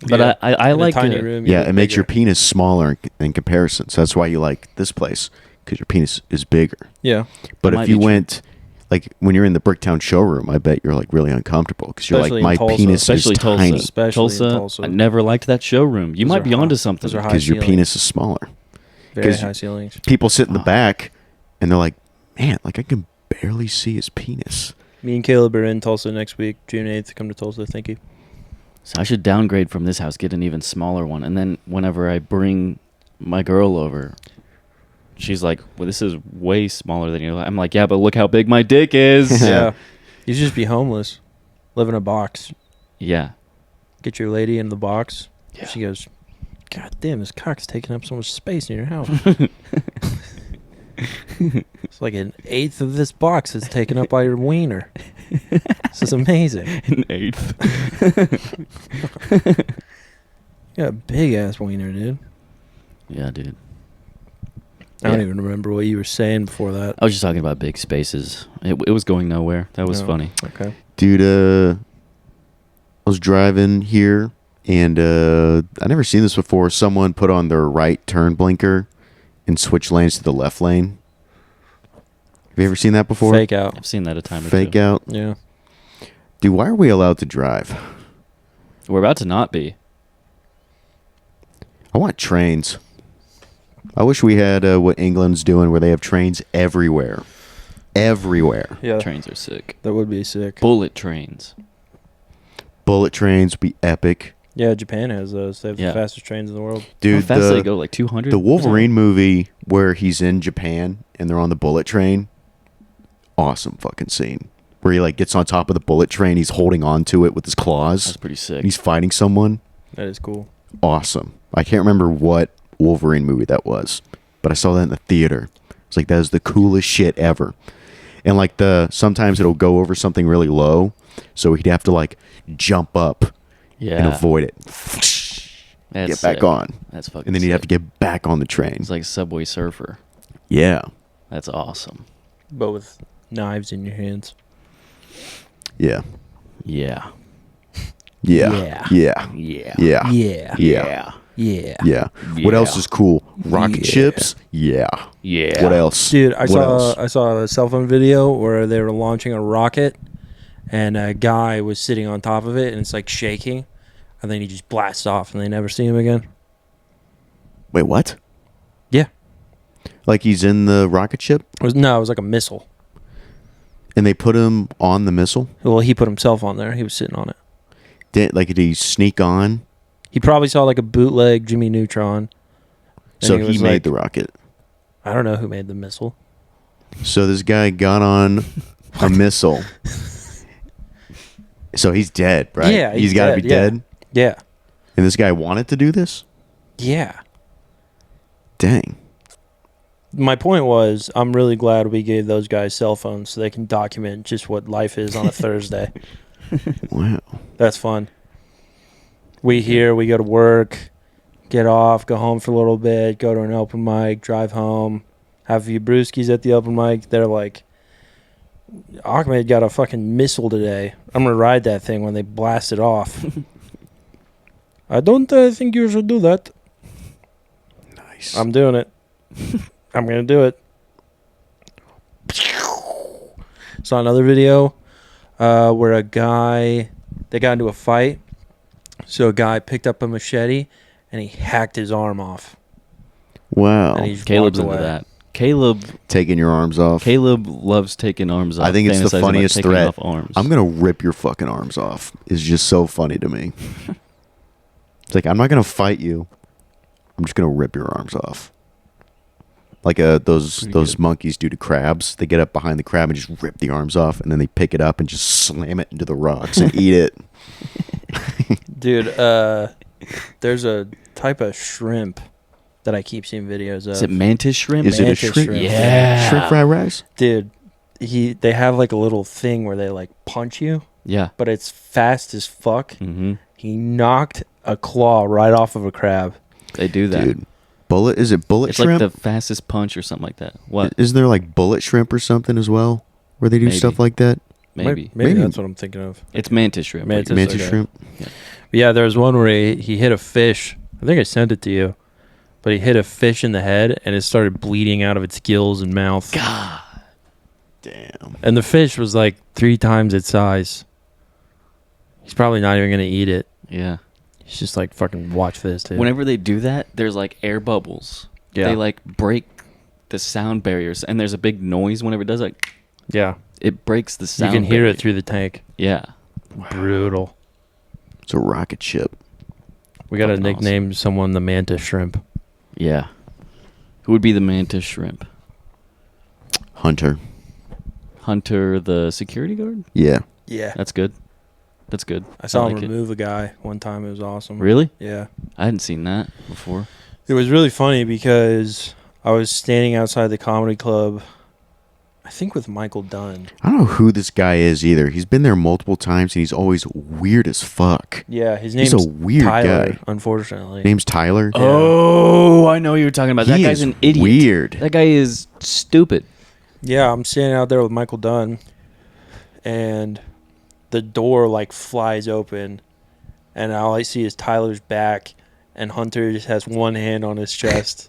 but Yeah. I In a like tiny it. room. you Yeah, look it makes your bigger. penis smaller in comparison. So that's why you like this place, because your penis is bigger. Yeah. But might if you be true. went, when you're in the Bricktown showroom, I bet you're really uncomfortable because you're Especially like, in my Tulsa. penis Especially is Tulsa. tiny Especially in Tulsa. I never liked that showroom. You Those might are be high- onto those something. are high because your ceilings. penis is smaller. Very 'Cause high ceilings. People sit in the Fuck. back and they're like, man, I can barely see his penis. Me and Caleb are in Tulsa next week, June 8th. Come to Tulsa. Thank you. So I should downgrade from this house, get an even smaller one, and then whenever I bring my girl over, she's like, "Well, this is way smaller than you." I'm like, "Yeah, but look how big my dick is." Yeah. You should just be homeless. Live in a box. Yeah. Get your lady in the box. Yeah. She goes, God damn, this cock's taking up so much space in your house. It's like an eighth of this box is taken up by your wiener. This is amazing. An eighth. You got a big ass wiener, dude. Yeah, dude. I don't Yeah. even remember what you were saying before that. I was just talking about big spaces. It was going nowhere. That was No. funny. Okay. Dude, I was driving here and I never seen this before. Someone put on their right turn blinker and switch lanes to the left lane. Have you ever seen that before? Fake out. I've seen that a time or Fake two. out. Yeah. Dude, why are we allowed to drive? We're about to not be. I want trains. I wish we had what England's doing, where they have trains everywhere. Everywhere. Yeah. Trains are sick. That would be sick. Bullet trains. Bullet trains would be epic. Yeah, Japan has those. They have Yeah. the fastest trains in the world. Dude, How fast do they go? 200? the Wolverine movie where he's in Japan and they're on the bullet train. Awesome fucking scene. Where he gets on top of the bullet train, he's holding on to it with his claws. That's pretty sick. And he's fighting someone. That is cool. Awesome. I can't remember what Wolverine movie that was, but I saw that in the theater. It's like, that is the coolest shit ever. And sometimes it'll go over something really low, so he'd have to jump up Yeah. and avoid it. That's Get back sick. on. That's fucking And then he'd have to sick. get back on the train. It's like Subway Surfer. Yeah. That's awesome. But with knives in your hands. Yeah. Yeah. Yeah. Yeah. Yeah. Yeah. Yeah. Yeah. Yeah. Yeah. Yeah. What else Yeah. is cool? Rocket Yeah. ships? Yeah. Yeah. What else? Dude, I What saw else? I saw a cell phone video where they were launching a rocket and a guy was sitting on top of it and it's shaking and then he just blasts off and they never see him again. Wait, what? Yeah. Like he's in the rocket ship It was like a missile. and they put him on the missile? Well, he put himself on there. He was sitting on it. Did he sneak on? He probably saw a bootleg Jimmy Neutron. And So he was made the rocket. I don't know who made the missile. So this guy got on a missile. So he's dead, right? Yeah, he's he's got to dead, be yeah. dead. Yeah. And this guy wanted to do this? Yeah. Dang. My point was, I'm really glad we gave those guys cell phones so they can document just what life is on a Thursday. Wow. That's fun. We go to work, get off, go home for a little bit, go to an open mic, drive home, have a few brewskis at the open mic. They're like, Ahmed got a fucking missile today. I'm going to ride that thing when they blast it off. I don't think you should do that. Nice. I'm doing it. I'm going to do it. Saw another video where they got into a fight. So a guy picked up a machete and he hacked his arm off. Wow. And he just Caleb's walked into away. that. Caleb taking your arms off. Caleb loves taking arms off. I think it's the fantasizing about funniest taking threat. off arms. I'm gonna rip your fucking arms off. It's just so funny to me. It's like I'm not gonna fight you. I'm just gonna rip your arms off. Like those good. monkeys do to crabs. They get up behind the crab and just rip the arms off, and then they pick it up and just slam it into the rocks and eat it. Dude, there's a type of shrimp that I keep seeing videos of. Is it mantis shrimp? Is it a Mantis shrimp? shrimp. Yeah. Shrimp fried rice? Dude, they have like a little thing where they like punch you, Yeah. but it's fast as fuck. Mm-hmm. He knocked a claw right off of a crab. They do that. Dude. Is it bullet It's shrimp? like the fastest punch or something like that. What? Is there like bullet shrimp or something as well? Where they do Maybe. stuff like that? Maybe. Maybe Maybe. that's what I'm thinking of. It's mantis shrimp. Mantis. Mantis okay. shrimp? But yeah, there was one where he hit a fish. I think I sent it to you. But he hit a fish in the head and it started bleeding out of its gills and mouth. God. Damn. And the fish was like 3 times its size. He's probably not even going to eat it. Yeah. He's just like, fucking watch this, dude. Whenever they do that, there's like air bubbles. Yeah. They like break the sound barriers, and there's a big noise whenever it does. Like, Yeah. it breaks the You sound. can hear barrier. it through the tank. Yeah. Brutal. It's a rocket ship. We got to Fucking awesome. nickname someone the mantis shrimp. Yeah. Who would be the mantis shrimp? Hunter. Hunter, the security guard. Yeah. Yeah. That's good. That's good. I saw him like it. remove a guy one time. It was awesome. Really? Yeah. I hadn't seen that before. It was really funny because I was standing outside the comedy club, I think with Michael Dunn. I don't know who this guy is either. He's been there multiple times and he's always weird as fuck. Yeah, his He's name's a weird Tyler, guy. unfortunately. Name's Tyler. Oh, I know who you're talking about. That He guy's is an idiot. weird. That guy is stupid. Yeah, I'm standing out there with Michael Dunn, and the door like flies open, and all I see is Tyler's back, and Hunter just has one hand on his chest,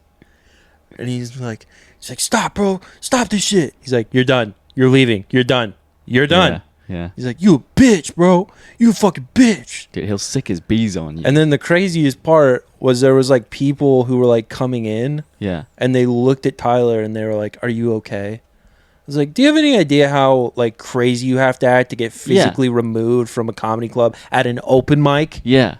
and he's like, "Stop, bro, stop this shit." He's like, "You're done. You're leaving. You're done. You're done." Yeah. He's like, "You a bitch, bro. You a fucking bitch." Dude, he'll sick his bees on you. And then the craziest part was there was like people who were like coming in, yeah. and they looked at Tyler and they were like, "Are you okay?" I was like, "Do you have any idea how like crazy you have to act to get physically removed from a comedy club at an open mic?" Yeah.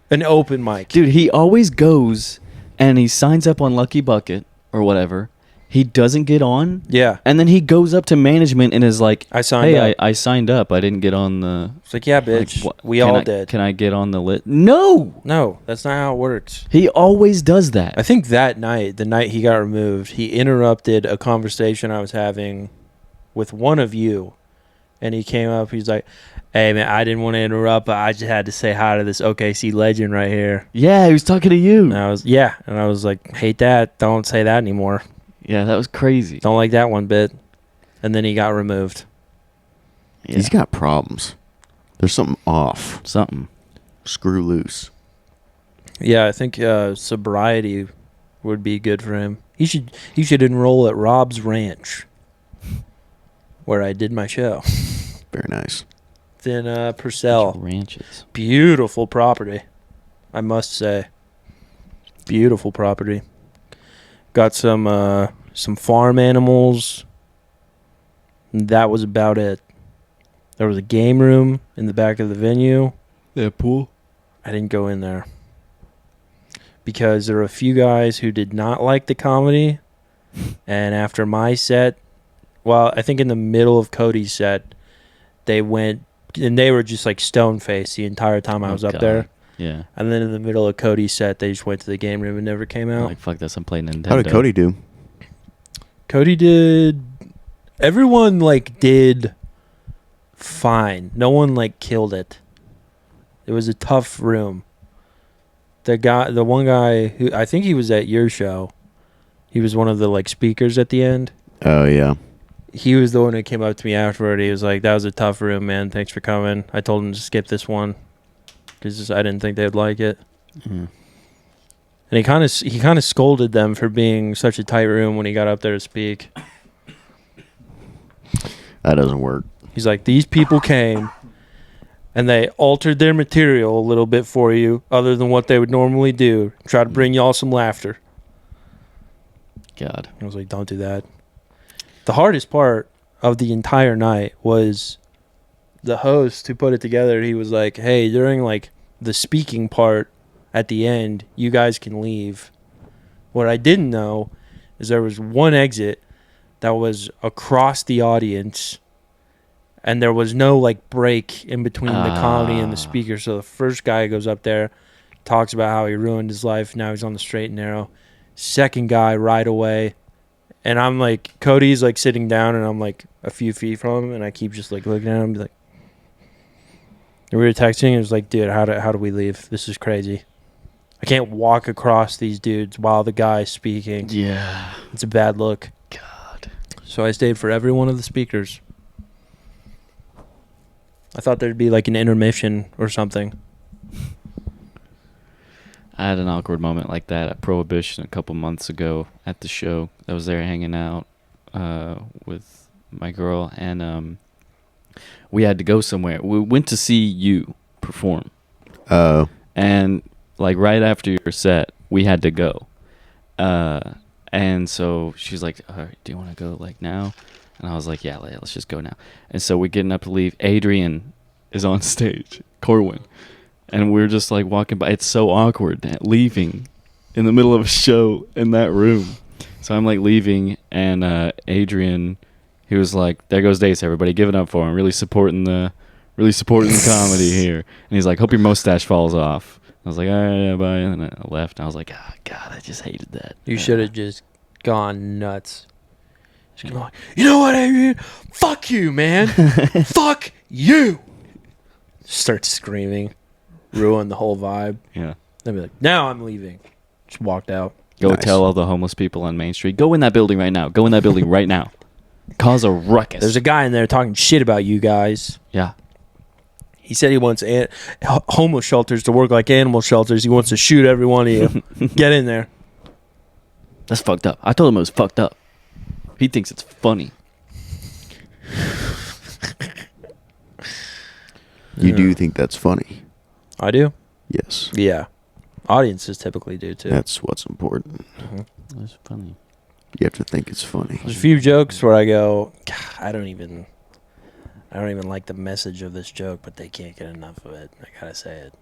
An open mic. Dude, he always goes and he signs up on Lucky Bucket or whatever. He doesn't get on. Yeah. And then he goes up to management and is like, I signed hey, up. I signed up. I didn't get on the... It's like, "Yeah, bitch. Like, we can all I- did." Can I get on the list? No! No, that's not how it works. He always does that. I think that night, the night he got removed, he interrupted a conversation I was having with one of you. And he came up, he's like, "Hey, man, I didn't want to interrupt, but I just had to say hi to this OKC legend right here." Yeah, he was talking to you. And I was like, "Hate that. Don't say that anymore. Yeah, that was crazy. Don't like that one bit." And then he got removed. Yeah. He's got problems. There's something off. something. Screw loose. Yeah, I think sobriety would be good for him. He should enroll at Rob's Ranch, where I did my show. Very nice. Then Purcell. Ranches. Beautiful property, I must say. Beautiful property. Got some farm animals. That was about it. There was a game room in the back of the venue. Yeah, pool. I didn't go in there because there were a few guys who did not like the comedy. And after my set, well, I think in the middle of Cody's set, they went and they were just like stone faced the entire time I was up there. Yeah. And then in the middle of Cody's set, they just went to the game room and never came out. Like, fuck this, I'm playing Nintendo. How did Cody do? Cody did. Everyone like did fine. No one like killed it. It was a tough room. The one guy who I think he was at your show. He was one of the like speakers at the end. Oh, yeah. He was the one who came up to me afterward. He was like, "That was a tough room, man. Thanks for coming." I told him to skip this one because I didn't think they would like it. Mhm. And he kind of scolded them for being such a tight room when he got up there to speak. That doesn't work. He's like, "These people came and they altered their material a little bit for you other than what they would normally do. Try to bring y'all some laughter." God. I was like, don't do that. The hardest part of the entire night was the host who put it together. He was like, hey, during like the speaking part at the end, you guys can leave. What I didn't know is there was one exit that was across the audience, and there was no like break in between the comedy and the speaker. So the first guy goes up there, talks about how he ruined his life. Now he's on the straight and narrow. Second guy right away. And I'm like, Cody's like sitting down, and I'm like a few feet from him, and I keep just like looking at him, be like, and we were texting, and it was like, dude, how do we leave? This is crazy. I can't walk across these dudes while the guy's speaking. Yeah. It's a bad look. God. So I stayed for every one of the speakers. I thought there'd be like an intermission or something. I had an awkward moment like that at Prohibition a couple months ago at the show. I was there hanging out with my girl, and we had to go somewhere. We went to see you perform. Oh. And like right after your set, we had to go. And so she's like, all right, do you want to go like now? And I was like, yeah, let's just go now. And so we're getting up to leave. Adrian is on stage, Corwin. And we're just like walking by. It's so awkward leaving in the middle of a show in that room. So I'm like leaving, and Adrian, he was like, there goes Dace, everybody, give it up for him. Really supporting the comedy here. And he's like, hope your mustache falls off. I was like, all right, yeah, bye. And then I left. And I was like, oh, God, I just hated that. You should have just gone nuts. Just gone, you know what, Adrian? Fuck you, man. Fuck you. Start screaming. Ruin the whole vibe. Yeah. Then be like, now I'm leaving. Just walked out. Go Nice. tell all the homeless people on Main Street, go in that building right now. Go in that building right now. Cause a ruckus. There's a guy in there talking shit about you guys. Yeah. He said he wants homeless shelters to work like animal shelters. He wants to shoot every one of you. Get in there. That's fucked up. I told him it was fucked up. He thinks it's funny. You do think that's funny? I do. Yes. Yeah. Audiences typically do too. That's what's important. That's funny. You have to think it's funny. There's a few jokes where I go, "God, I don't even like the message of this joke, but they can't get enough of it. I gotta say it.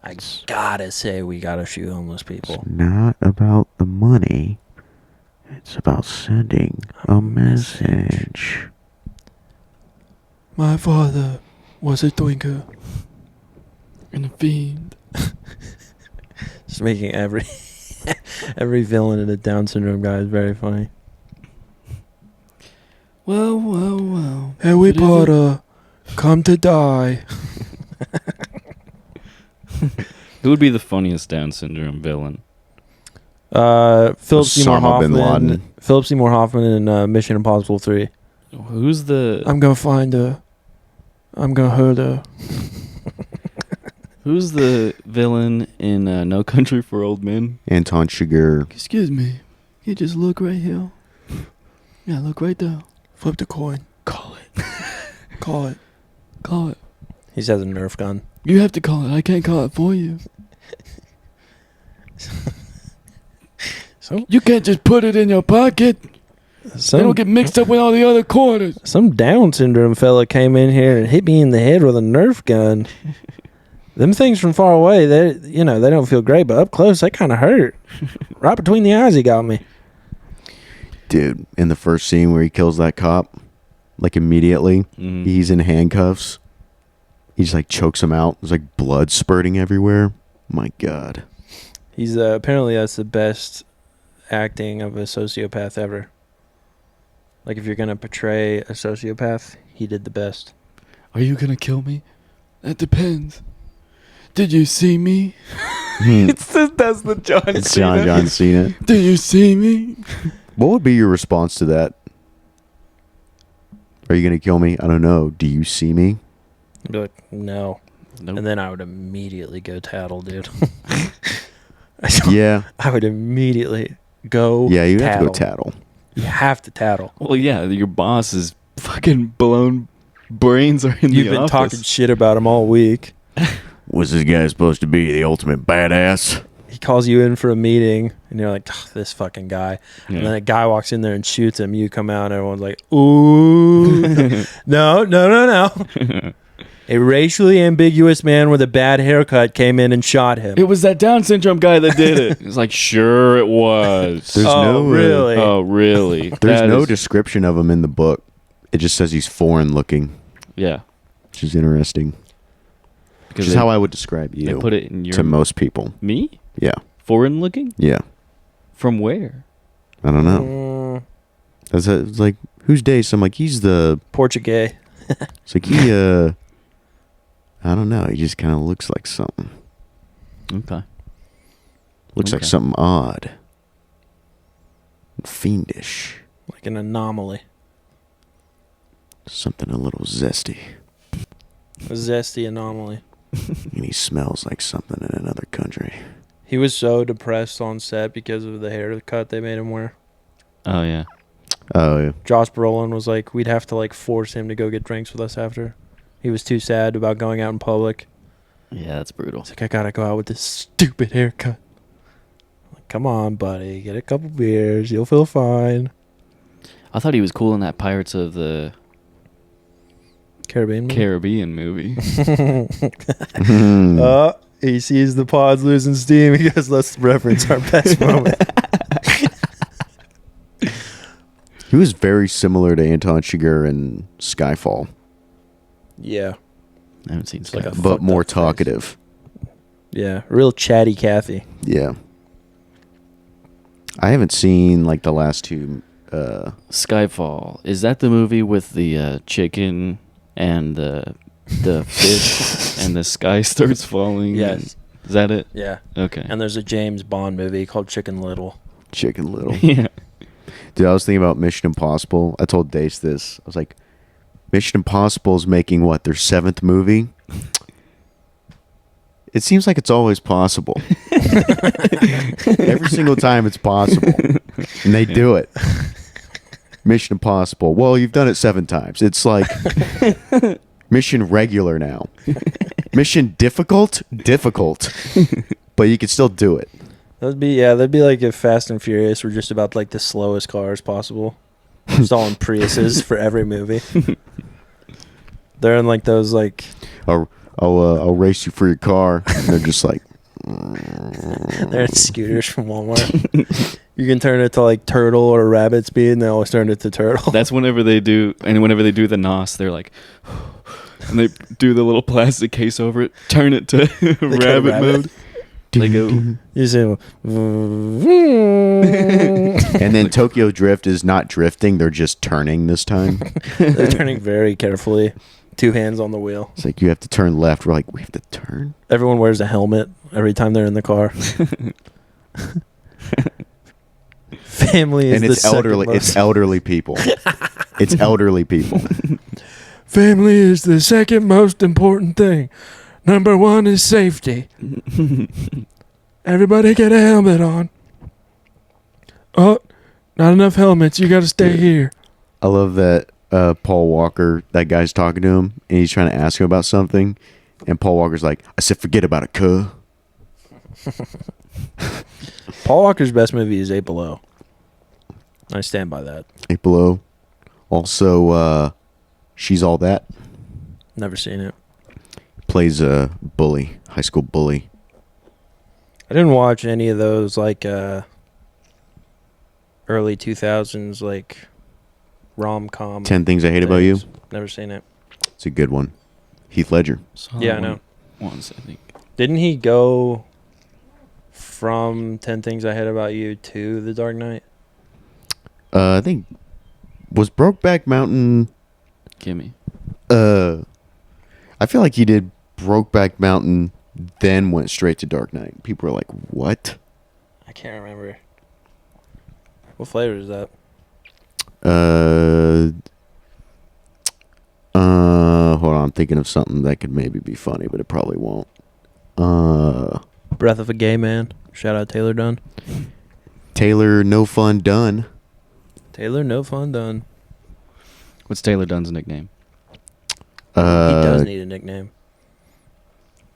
I gotta say we gotta shoot homeless people. It's not about the money. It's about sending a message. My father was a twinker. And a fiend. Just making every villain in the Down syndrome guy is very funny. Well. Harry What is Potter, come to die. Who would be the funniest Down syndrome villain? Philip Seymour Osama bin Hoffman. Laden. Philip Seymour Hoffman in Mission Impossible 3. Who's the I'm gonna find her. I'm gonna hurt her. Who's the villain in No Country for Old Men? Anton Chigurh. Excuse me. You just look right here. Yeah, look right there. Flip the coin. Call it. Call it. Call it. He has a Nerf gun. You have to call it. I can't call it for you. So You can't just put it in your pocket. It'll get mixed up with all the other quarters. some Down syndrome fella came in here and hit me in the head with a Nerf gun. Them things from far away, they don't feel great, but up close, they kind of hurt. Right between the eyes, he got me. Dude, in the first scene where he kills that cop, like immediately, Mm. he's in handcuffs. He just like chokes him out. There's like blood spurting everywhere. My God. He's apparently that's the best acting of a sociopath ever. Like if you're gonna portray a sociopath, he did the best. Are you gonna kill me? That depends. Did you see me? It's That's the John it's John Cena. Do you see me? What would be your response to that? Are you gonna kill me? I don't know. Do you see me? I'd be like, no. Nope. And then I would immediately go tattle, dude. Yeah. I would immediately go Yeah, you have tattle. to go tattle. You have to tattle. Well, yeah, your boss is fucking blown brains are in You've the been office. talking shit about him all week. Was this guy supposed to be the ultimate badass? He calls you in for a meeting, and you're like, "Ugh, this fucking guy. Yeah. And then a guy walks in there and shoots him. You come out and everyone's like, ooh. No. A racially ambiguous man with a bad haircut came in and shot him. It was that Down syndrome guy that did it. It's like, sure it was. There's Oh, no really? Oh, really? There's That no is- description of him in the book. It just says he's foreign looking, Yeah. which is interesting. Which Because is how I would describe they you put it in your... to most people. Me? Yeah. Foreign looking? Yeah. From where? I don't know. Mm, It's like, who's Dace? I'm like, he's the... Portuguese. It's like, he, I don't know. He just kind of looks like something. Okay. Looks like Okay. something odd. Fiendish. Like an anomaly. Something a little zesty. A zesty anomaly. And he smells like something in another country. He was so depressed on set because of the haircut they made him wear. Oh, yeah. Oh, yeah. Josh Brolin was like, we'd have to like force him to go get drinks with us after. He was too sad about going out in public. Yeah, that's brutal. He's like, I gotta go out with this stupid haircut. I'm like, come on, buddy, get a couple beers, you'll feel fine. I thought he was cool in that Pirates of the Caribbean. movie? Caribbean movie. He sees the pods losing steam. He goes, let's reference our best moment. He was very similar to Anton Chigurh in Skyfall, Yeah, I haven't seen like a Skyfall. but fucked more up face. talkative. yeah, real chatty Kathy. Yeah. I haven't seen like the last two. Skyfall. Is that the movie with the chicken and the fish and the sky starts falling? Yes. Is that it? Yeah, Okay. and there's a James Bond movie called Chicken Little. Chicken Little. Yeah. Dude, I was thinking about Mission Impossible. I told Dace this. I was like, Mission Impossible is making what, their 7th movie? It seems like it's always possible. Every single time it's possible. And they do it. Mission Impossible. Well, you've done it 7 times. It's like Mission regular now. Mission difficult? Difficult. But you can still do it. That'd be like if Fast and Furious were just about like the slowest cars possible. Just all in Priuses for every movie. They're in like those like I'll race you for your car. And they're just like, they're in scooters from Walmart. You can turn it to like turtle or rabbit speed, and they always turn it to turtle. Whenever they do the NOS, they're like, and they do the little plastic case over it, turn it to rabbit rabbit. mode. They go, You say, and then Tokyo Drift is not drifting, they're just turning this time. they're turning very carefully. 2 hands on the wheel. It's like you have to turn left. We're like, we have to turn? Everyone wears a helmet every time they're in the car. Family is And it's the second elderly. most- It's elderly people. It's elderly people. Family is the second most important thing. Number 1 is safety. Everybody get a helmet on. Oh, not enough helmets. You got to stay Dude. here. I love that Paul Walker, that guy's talking to him, and he's trying to ask him about something. And Paul Walker's like, I said, forget about it, cuh. Paul Walker's best movie is 8 Below. I stand by that. 8 Below. Also, She's All That. Never seen it. Plays a bully, high school bully. I didn't watch any of those like early 2000s like rom-com. 10 Things I Hate About You. things. Never seen it. It's a good one. Heath Ledger. Yeah, I know. Once, I think. Didn't he go from 10 Things I Hate About You to The Dark Knight? I think, was Brokeback Mountain... Gimme. I feel like he did Brokeback Mountain, then went straight to Dark Knight. People were like, what? I can't remember. What flavor is that? Hold on, I'm thinking of something that could maybe be funny, but it probably won't. Breath of a Gay Man. Shout out Taylor Dunn. Taylor, No Fun Done. Taylor, no fun done. What's Taylor Dunn's nickname? He does need a nickname.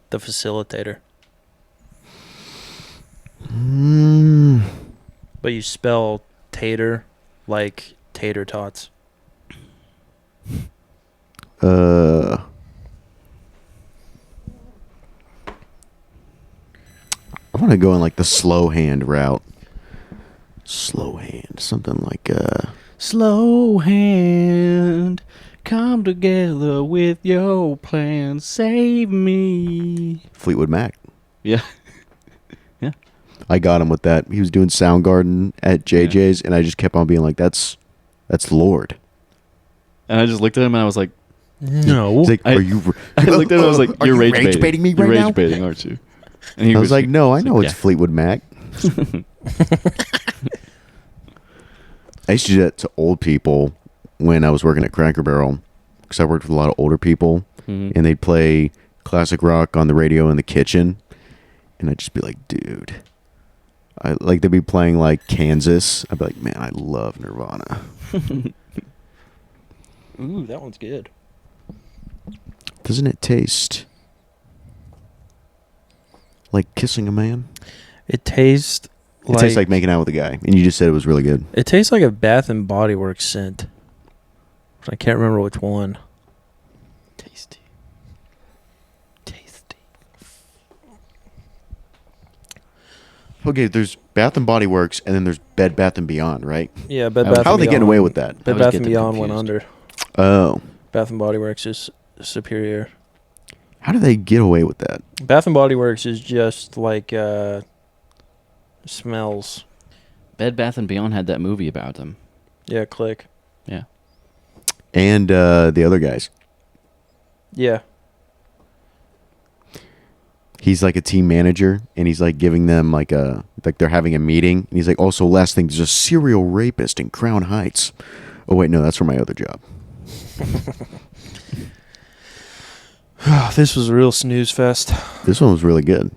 The Facilitator. but you spell tater like tater tots. I want to go in like the slow hand route. Slow hand, something like Slow hand, come together with your plan. Save me. Fleetwood Mac. Yeah. I got him with that. He was doing Soundgarden at JJ's, and I just kept on being like, "That's Lord." And I just looked at him and I was like, No. He's like, I- "Are you?" I looked at him and I was like, Are "You're you rage baiting me You're right rage now?" baiting, aren't you?" And he I was like, "No, I he's know like, it's Fleetwood Mac." I used to do that to old people when I was working at Cracker Barrel, because I worked with a lot of older people, Mhm. and they'd play classic rock on the radio in the kitchen, and I'd just be like, "Dude." They'd be playing like Kansas. I'd be like, "Man, I love Nirvana." Ooh, that one's good. Doesn't it taste like kissing a man? It tastes It tastes like making out with a guy, and you just said it was really good. It tastes like a Bath and Body Works scent. I can't remember which one. Tasty. Okay, there's Bath and Body Works, and then there's Bed Bath and Beyond, right? Yeah, Bed How Bath. How are and they getting Beyond- away with that? Bed always Bath get and them Beyond went confused. under. Oh, Bath and Body Works is superior. how do they get away with that? Bath and Body Works is just like smells. Bed Bath and Beyond had that movie about them. Yeah, click. Yeah. And the other guys. Yeah. He's like a team manager, and he's like giving them like they're having a meeting, and he's like, "Also, last thing, there's a serial rapist in Crown Heights." Oh wait, no, that's for my other job. This was a real snooze fest. This one was really good.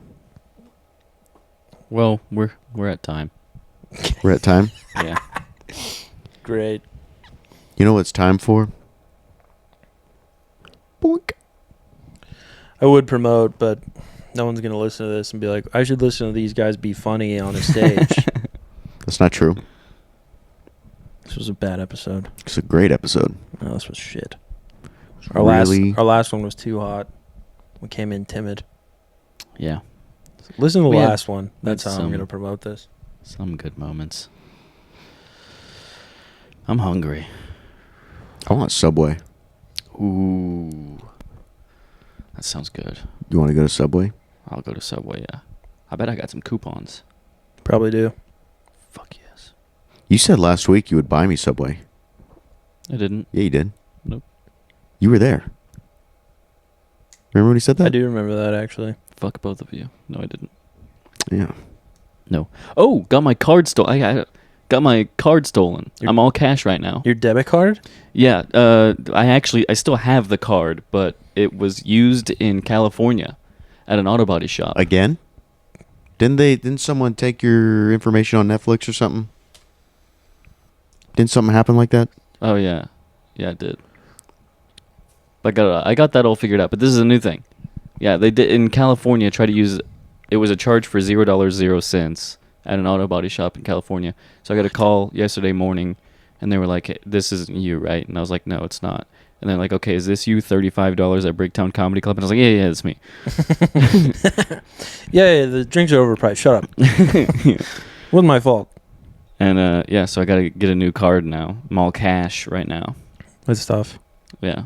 Well, we're at time. We're at time. Yeah. Great. You know what it's time for? Boink. I would promote, but no one's going to listen to this and be like, I should listen to these guys be funny on a stage. That's not true. This was a bad episode. It's a great episode. No, this was shit. Really? Our last one was too hot. We came in timid. Yeah. Listen to the We had- last one. That's how I'm some- going to promote this. Some good moments. I'm hungry. I want Subway. Ooh. That sounds good. You want to go to Subway? I'll go to Subway, yeah. I bet I got some coupons. Probably do. Fuck yes. You said last week you would buy me Subway. I didn't. Yeah, you did. Nope. You were there. Remember when he said that? I do remember that, actually. Fuck both of you. No, I didn't. Yeah. No. Oh, got my card stolen. I got my card stolen. Your- I'm all cash right now. Your debit card? Yeah. I still have the card, but it was used in California at an auto body shop. Again? Didn't someone take your information on Netflix or something? Didn't something happen like that? Oh yeah, yeah, it did. I got that all figured out. But this is a new thing. Yeah, they did in California. Try to use it was a charge for $0.00 at an auto body shop in California. So I got a call yesterday morning, and they were like, hey, "This isn't you, right?" And I was like, "No, it's not." And they're like, "Okay, is this you? $35 at Bricktown Comedy Club?" And I was like, "Yeah, it's me." Yeah, the drinks are overpriced. Shut up. Wasn't my fault. And yeah, so I got to get a new card now. I'm all cash right now. That's tough. Yeah,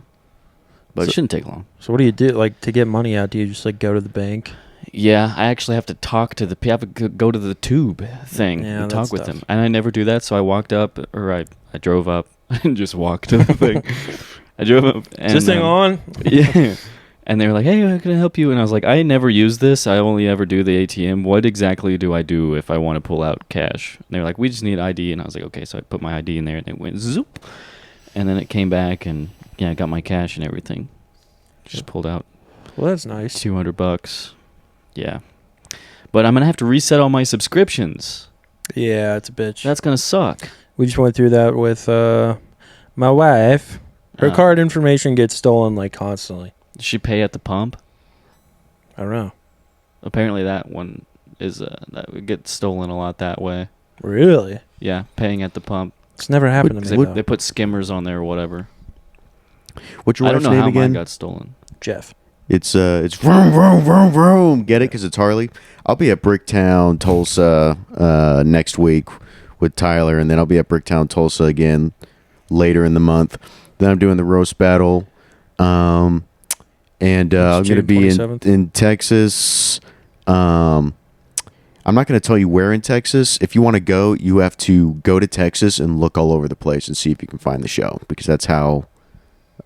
but it So- shouldn't take long. So what do you do? Like, to get money out, do you just, like, go to the bank? Yeah, I actually have to talk to I have to go to the tube thing Yeah, and that's talk with tough. them. And I never do that, so I walked up, or I drove up and just walked to the thing. I drove up. And, Is this thing on? Yeah. And they were like, "Hey, how can I help you?" And I was like, "I never use this. I only ever do the ATM. What exactly do I do if I want to pull out cash?" And they were like, "We just need ID." And I was like, "Okay." So I put my ID in there, and it went zoop. And then it came back, and yeah, I got my cash and everything. Just pulled out Well, that's nice. $200. Yeah. But I'm going to have to reset all my subscriptions. Yeah, it's a bitch. That's going to suck. We just went through that with my wife. Her Oh. card information gets stolen, like, constantly. Does she pay at the pump? I don't know. Apparently that one is that would get stolen a lot that way. Really? Yeah, paying at the pump. It's never happened to me. They, though. they put skimmers on there or whatever. What's your I don't wife's know name how mine again? got stolen. Jeff. It's vroom vroom vroom vroom. Get it? Because it's Harley. I'll be at Bricktown, Tulsa next week with Tyler, and then I'll be at Bricktown, Tulsa again later in the month. Then I'm doing the roast battle, and I'm going to June be 27th? in Texas. I'm not going to tell you where in Texas. If you want to go, you have to go to Texas and look all over the place and see if you can find the show, because that's how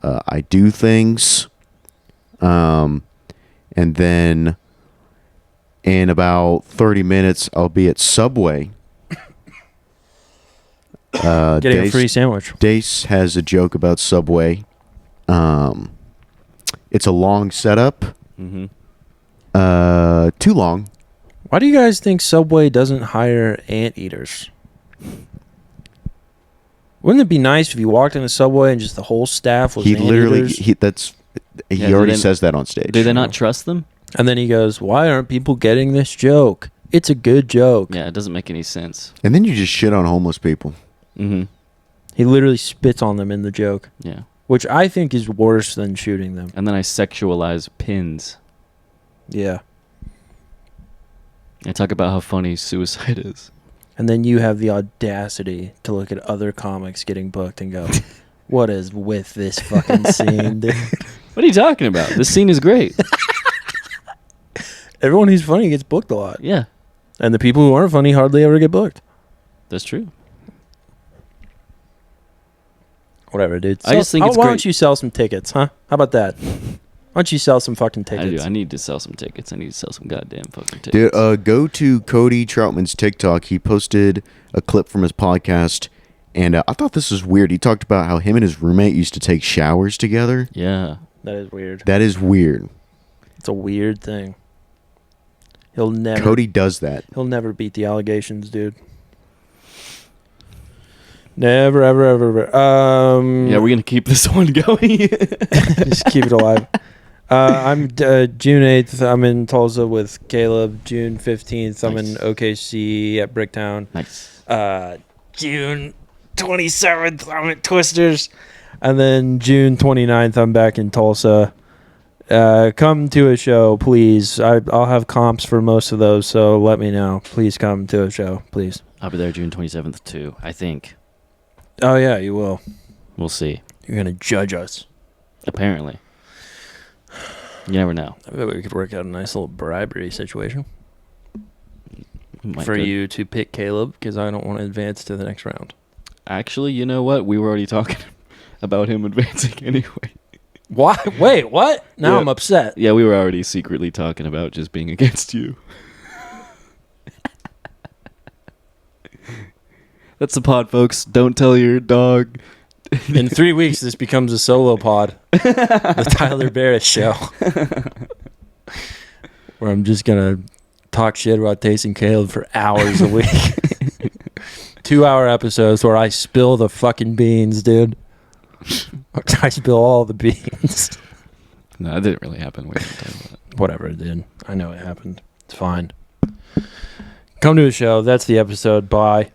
I do things. And then in about 30 minutes, I'll be at Subway. Getting a free sandwich. Dace has a joke about Subway. It's a long setup. Mm-hmm. Too long. Why do you guys think Subway doesn't hire anteaters? Wouldn't it be nice if you walked into Subway and just the whole staff was He literally anteaters? he Yeah, already do they- says that on stage. Do they not trust them? And then he goes, "Why aren't people getting this joke? It's a good joke." Yeah, it doesn't make any sense. And then you just shit on homeless people. Mm-hmm. He literally spits on them in the joke, Yeah. which I think is worse than shooting them. And then I sexualize pins. Yeah. I talk about how funny suicide is. And then you have the audacity to look at other comics getting booked and go, "What is with this fucking scene, dude?" What are you talking about? This scene is great. Everyone who's funny gets booked a lot. Yeah, And the people who aren't funny hardly ever get booked. that's true. Whatever, dude. I just think it's why great. don't you sell some tickets, huh? How about that? Why don't you sell some fucking I do. tickets? I need to sell some tickets. I need to sell some goddamn fucking tickets. Dude, go to Cody Troutman's TikTok. He posted a clip from his podcast, and I thought this was weird. He talked about how him and his roommate used to take showers together. Yeah. That is weird. That is weird. It's a weird thing. He'll never Cody does that. He'll never beat the allegations, dude. Never, ever, ever, ever. Yeah, we're gonna keep this one going. just keep it alive. I'm June 8th. I'm in Tulsa with Caleb. June 15th. I'm in Nice. OKC at Bricktown. Nice. June 27th. I'm at Twisters. And then June 29th, I'm back in Tulsa. Come to a show, please. I'll have comps for most of those, so let me know. Please come to a show, please. I'll be there June 27th too. I think. Oh, yeah, you will. We'll see. You're going to judge us. Apparently. You never know. I bet we could work out a nice little bribery situation Might for could. you to pick Caleb, because I don't want to advance to the next round. Actually, you know what? We were already talking about him advancing anyway. Why? Wait, what? Now Yeah. I'm upset. Yeah, we were already secretly talking about just being against you. That's the pod, folks. Don't tell your dog. In 3 weeks, this becomes a solo pod. The Tyler Barris Show. Where I'm just going to talk shit about Taysom Caleb for hours a week. 2-hour episodes where I spill the fucking beans, dude. I spill all the beans. No, that didn't really happen. We didn't talk about it. Whatever it did. I know it happened. It's fine. Come to a show. That's the episode. Bye.